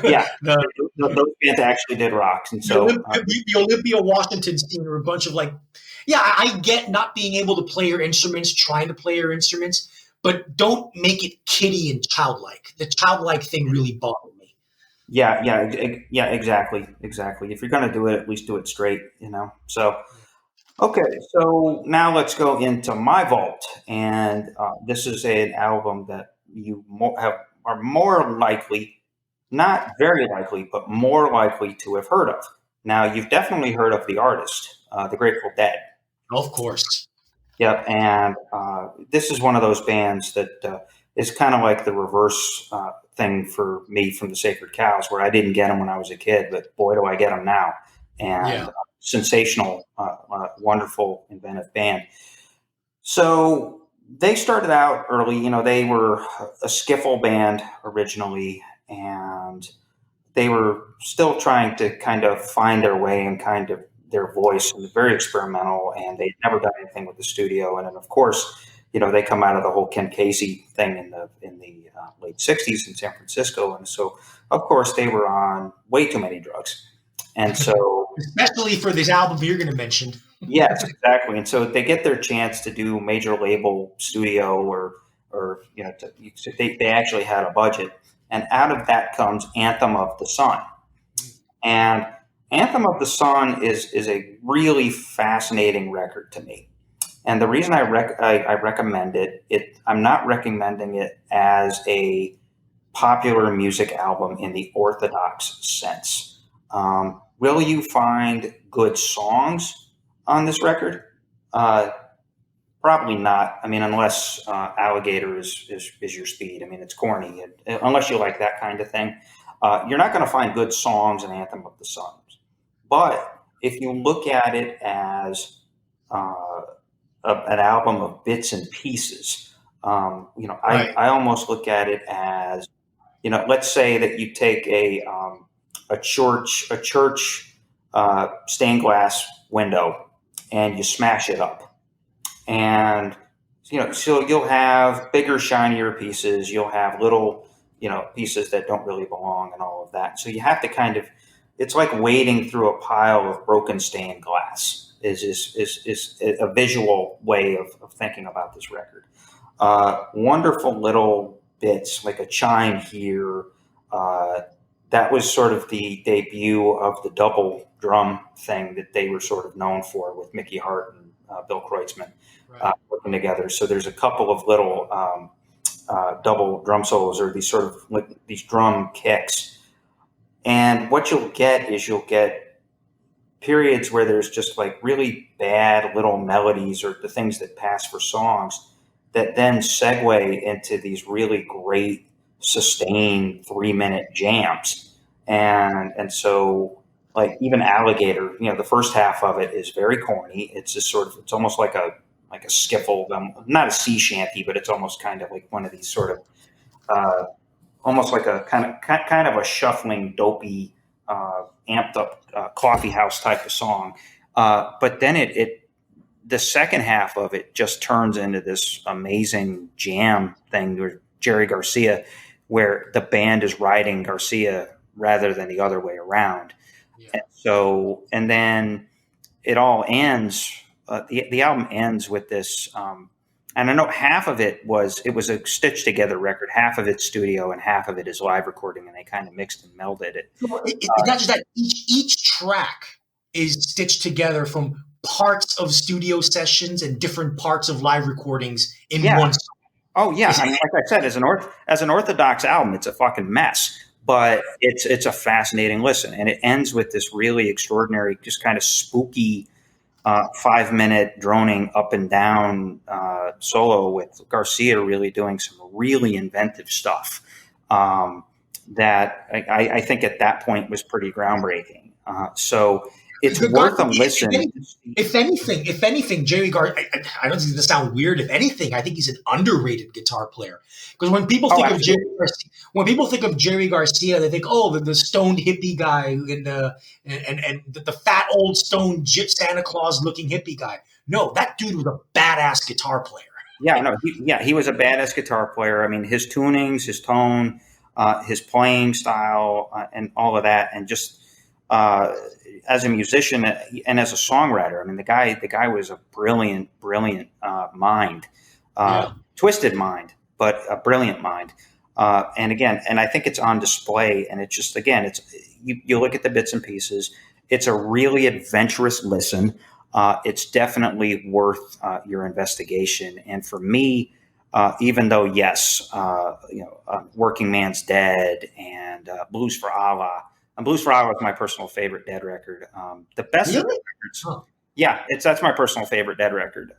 Yeah, those bands actually did rock, and so the Olympia, Washington scene were a bunch of I get not being able to play your instruments, trying to play your instruments, but don't make it kiddie and childlike. The childlike thing really bothered me. Yeah, exactly. If you're going to do it, at least do it straight, So, okay, so now let's go into my vault, and this is an album that you are more likely. Not very likely, but more likely to have heard of. Now, you've definitely heard of the artist, the Grateful Dead. Of course. Yep, and this is one of those bands that is kind of like the reverse thing for me from the Sacred Cows, where I didn't get them when I was a kid, but boy, do I get them now. And sensational, wonderful, inventive band. So they started out early. They were a skiffle band originally, and they were still trying to kind of find their way and kind of their voice, and very experimental, and they'd never done anything with the studio. And then, of course, they come out of the whole Ken Casey thing in the late 60s in San Francisco. And so, of course, they were on way too many drugs. And so, especially for this album you're going to mention. Yes, exactly. And so they get their chance to do major label studio or they actually had a budget. And out of that comes Anthem of the Sun. And Anthem of the Sun is a really fascinating record to me. And the reason I recommend it, I'm not recommending it as a popular music album in the orthodox sense. Will you find good songs on this record? Probably not. I mean, unless Alligator is your speed. I mean, it's corny, unless you like that kind of thing. You're not going to find good songs in Anthem of the Sun. But if you look at it as an album of bits and pieces, Right. I almost look at it as, let's say that you take a church stained glass window and you smash it up, and so you'll have bigger, shinier pieces. You'll have little, pieces that don't really belong, and all of that. So you have to kind of, it's like wading through a pile of broken stained glass. Is a visual way of thinking about this record. Wonderful little bits, like a chime here. That was sort of the debut of the double drum thing that they were sort of known for, with Mickey Hart and Bill Kreutzmann Right. working together. So there's a couple of little double drum solos, or these sort of like these drum kicks. And what you'll get is periods where there's just like really bad little melodies, or the things that pass for songs, that then segue into these really great sustained 3-minute jams. And so, like, even Alligator, the first half of it is very corny. It's just sort of, it's almost like a skiffle, not a sea shanty, but it's almost kind of like one of these sort of almost like a kind of a shuffling, dopey, amped up coffee house type of song. But then the second half of it just turns into this amazing jam thing with Jerry Garcia, where the band is riding Garcia rather than the other way around. Yeah. And then it all ends. The album ends with this. And I know half of it was a stitched together record. Half of it's studio and half of it is live recording, and they kind of mixed and melded it. It's not just that each track is stitched together from parts of studio sessions and different parts of live recordings in one song. Oh yeah, I mean, like I said, as an orthodox album, it's a fucking mess, but it's a fascinating listen, and it ends with this really extraordinary, just kind of spooky 5-minute droning up and down solo, with Garcia really doing some really inventive stuff that I think at that point was pretty groundbreaking. So it's worth a listen. If anything, Jerry Garcia, I don't think it's going to sound weird. If anything, I think he's an underrated guitar player. Because when people think of Jerry Garcia, they think, oh, the stoned hippie guy and the fat old stoned Santa Claus looking hippie guy. No, that dude was a badass guitar player. Yeah, no, he was a badass guitar player. I mean, his tunings, his tone, his playing style, and all of that, and just as a musician and as a songwriter, I mean, the guy was a brilliant mind, twisted mind, but a brilliant mind. And I think it's on display, and it's just, again, you look at the bits and pieces. It's a really adventurous listen. It's definitely worth your investigation. And for me, even though, yes, Working Man's Dead and Blues for Allah. And Blues for Allah is my personal favorite Dead record. The best of the records. Huh. Yeah, that's my personal favorite Dead record.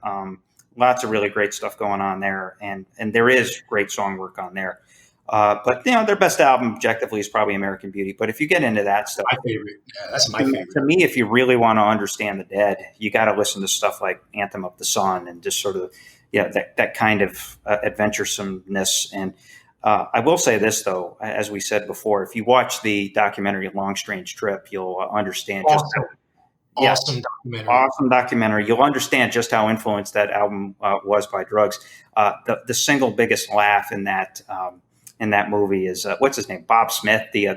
Lots of really great stuff going on there, and there is great song work on there. But their best album objectively is probably American Beauty. But if you get into that stuff, My favorite. Yeah, that's my favorite. To me, if you really want to understand the Dead, you got to listen to stuff like Anthem of the Sun, and just sort of that kind of adventuresomeness. And I will say this, though, as we said before, if you watch the documentary Long Strange Trip, you'll understand Awesome documentary. You'll understand just how influenced that album was by drugs. The single biggest laugh in that movie is what's his name, Bob Smith, the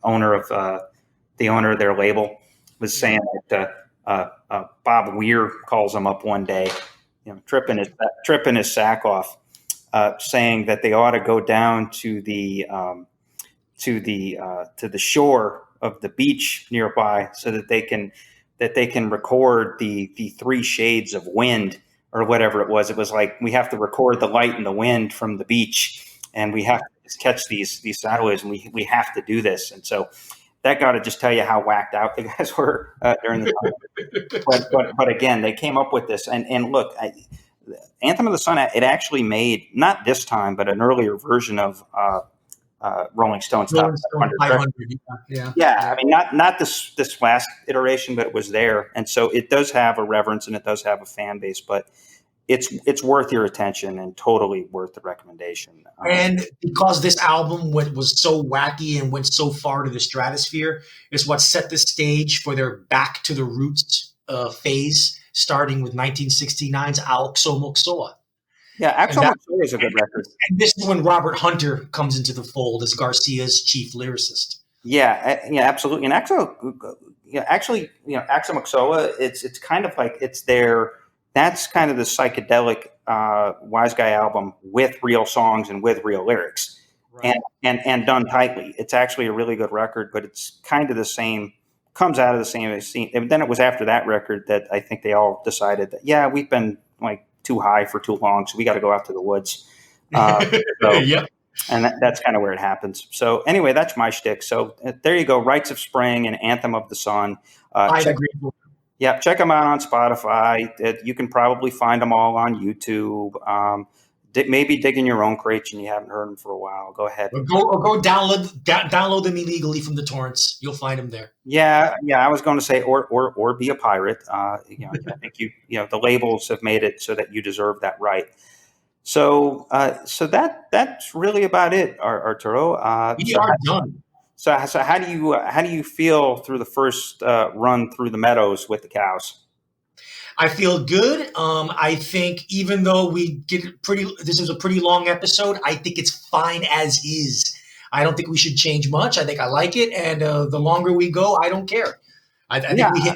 owner of their label, was saying that Bob Weir calls him up one day, tripping his sack off, saying that they ought to go down to the shore of the beach nearby, so that they can record the 3 shades of wind, or whatever it was. It was like, we have to record the light and the wind from the beach, and we have to catch these satellites, and we have to do this. And so that got to just tell you how whacked out the guys were during the time. But again, they came up with this, and look, Anthem of the Sun, it actually made, not this time, but an earlier version of Rolling Stones top Rolling Stone 500 record. 500. Yeah. Yeah, I mean, not this last iteration, but it was there, and so it does have a reverence and it does have a fan base, but it's worth your attention and totally worth the recommendation. And because this album was so wacky and went so far to the stratosphere, is what set the stage for their back to the roots phase, starting with 1969's Alxo Moxoa. Yeah, Axel Moxoa is a good record. And this is when Robert Hunter comes into the fold as Garcia's chief lyricist. Yeah, absolutely. And Axel Moxoa, it's kind of like that's kind of the psychedelic Wise Guy album with real songs and with real lyrics, right. and done tightly. It's actually a really good record, but it's kind of the same, comes out of the same scene. And then it was after that record that I think they all decided that, we've been like too high for too long, so we got to go out to the woods. Yep. And that's kind of where it happens. So anyway, that's my shtick. So there you go, Rites of Spring and Anthem of the Sun. I agree. Yeah, check them out on Spotify. You can probably find them all on YouTube. Maybe dig in your own crates and you haven't heard them for a while. Go ahead. Or go download them illegally from the torrents. You'll find them there. Yeah. I was going to say, or be a pirate. I think the labels have made it so that you deserve that right. So that's really about it, Arturo. We are done. So how do you feel through the first run through the meadows with the cows? I feel good. I think even though this is a pretty long episode, I think it's fine as is. I don't think we should change much. I think I like it, and the longer we go, I don't care. I think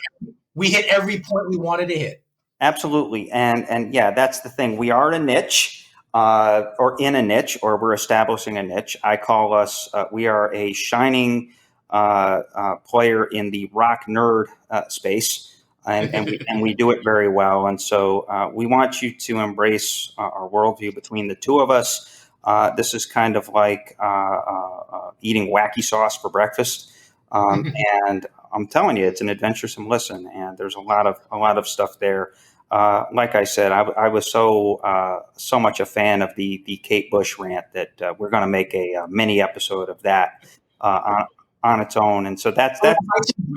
we hit every point we wanted to hit. Absolutely, and that's the thing. We are a niche. Or in a niche, or we're establishing a niche. I call us, we are a shining player in the rock nerd space, and we do it very well. And so we want you to embrace our worldview between the two of us. This is kind of like eating wacky sauce for breakfast. And I'm telling you, it's an adventuresome listen, and there's a lot of stuff there. Like I said, I was so much a fan of the Kate Bush rant that we're going to make a mini episode of that on its own. And so that's that.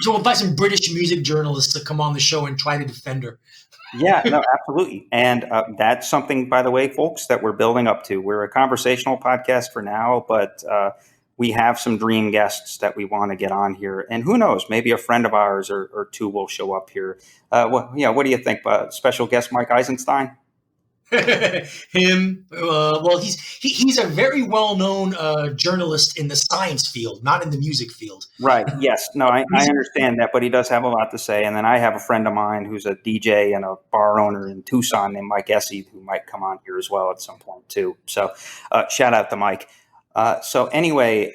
So we'll buy some British music journalists to come on the show and try to defend her. Yeah, no, absolutely. And that's something, by the way, folks, that we're building up to. We're a conversational podcast for now, but we have some dream guests that we want to get on here. And who knows, maybe a friend of ours or two will show up here. What do you think? Special guest Mike Eisenstein? Him? Well, he's a very well-known journalist in the science field, not in the music field. Right. Yes. No, I understand that, but he does have a lot to say. And then I have a friend of mine who's a DJ and a bar owner in Tucson named Mike Essie, who might come on here as well at some point too. So shout out to Mike. So anyway,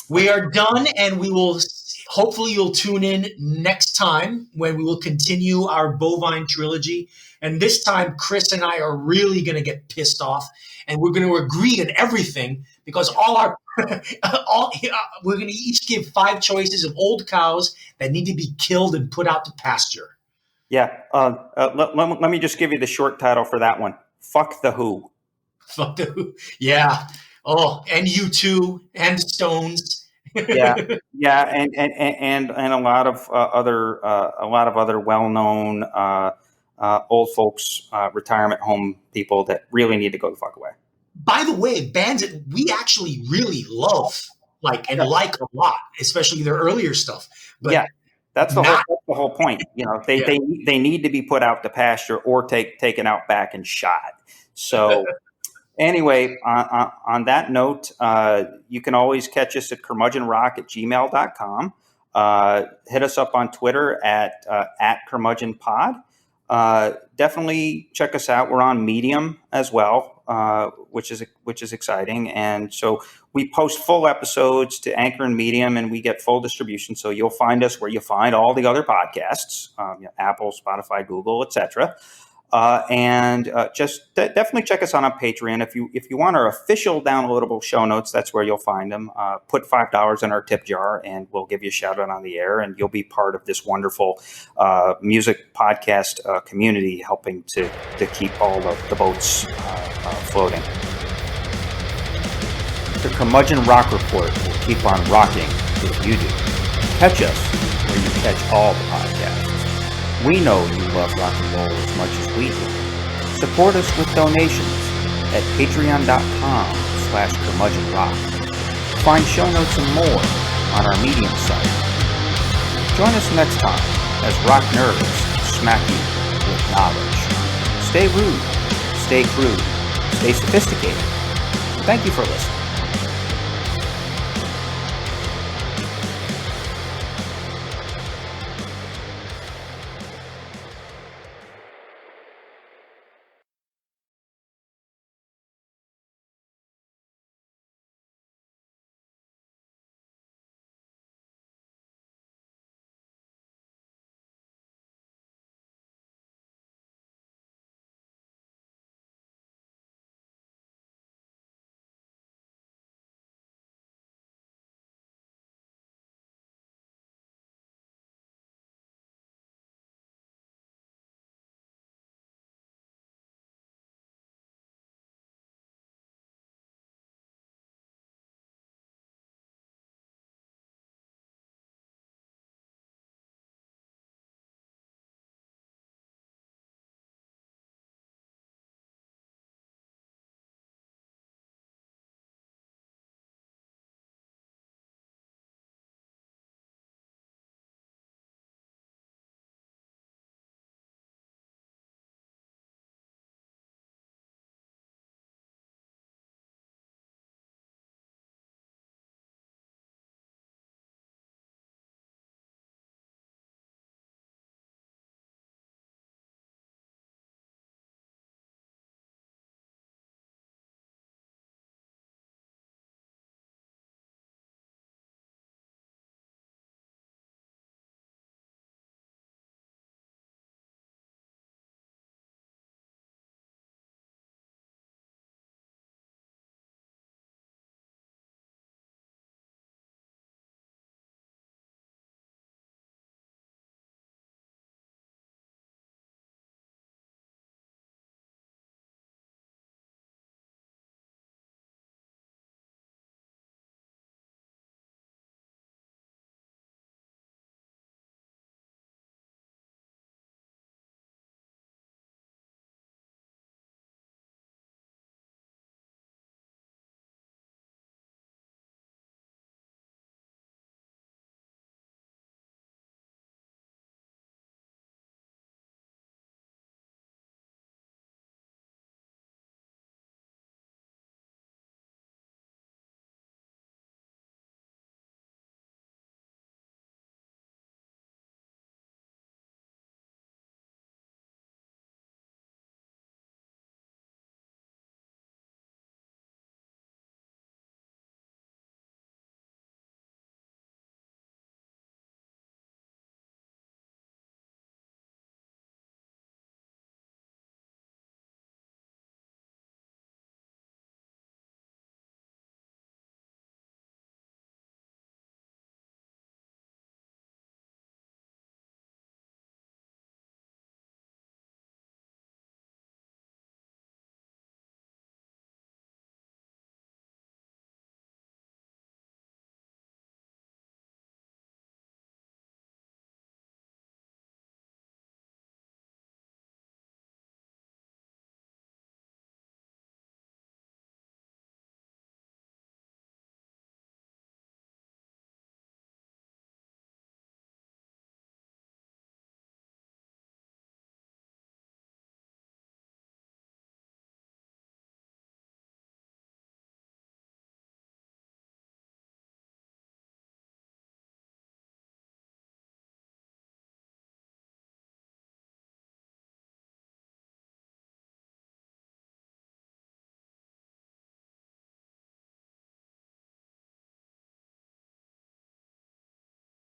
we are done, and we will hopefully you'll tune in next time when we will continue our Bovine Trilogy. And this time, Chris and I are really going to get pissed off, and we're going to agree on everything because we're going to each give 5 choices of old cows that need to be killed and put out to pasture. Yeah. Let me just give you the short title for that one. Fuck the Who. Fuck the Who. Yeah. Oh, and U2 and Stones. yeah, and a lot of other well-known old folks, retirement home people that really need to go the fuck away. By the way, bands that we actually really love, like a lot, especially their earlier stuff. But yeah, that's the whole point. They need to be put out to pasture or taken out back and shot. So. Anyway, on that note, you can always catch us at curmudgeonrock@gmail.com. Hit us up on Twitter at curmudgeonpod. Definitely check us out. We're on Medium as well, which is exciting. And so we post full episodes to Anchor and Medium, and we get full distribution. So you'll find us where you find all the other podcasts, Apple, Spotify, Google, etc. And just definitely check us on Patreon. If you want our official downloadable show notes, that's where you'll find them. Put $5 in our tip jar, and we'll give you a shout out on the air, and you'll be part of this wonderful music podcast community, helping to keep all the boats floating. The Curmudgeon Rock Report will keep on rocking if you do. Catch us where you catch all the podcasts. We know you love rock and roll as much as we do. Support us with donations at patreon.com/curmudgeonrock. Find show notes and more on our Medium site. Join us next time as rock nerds smack you with knowledge. Stay rude, stay crude, stay sophisticated. Thank you for listening.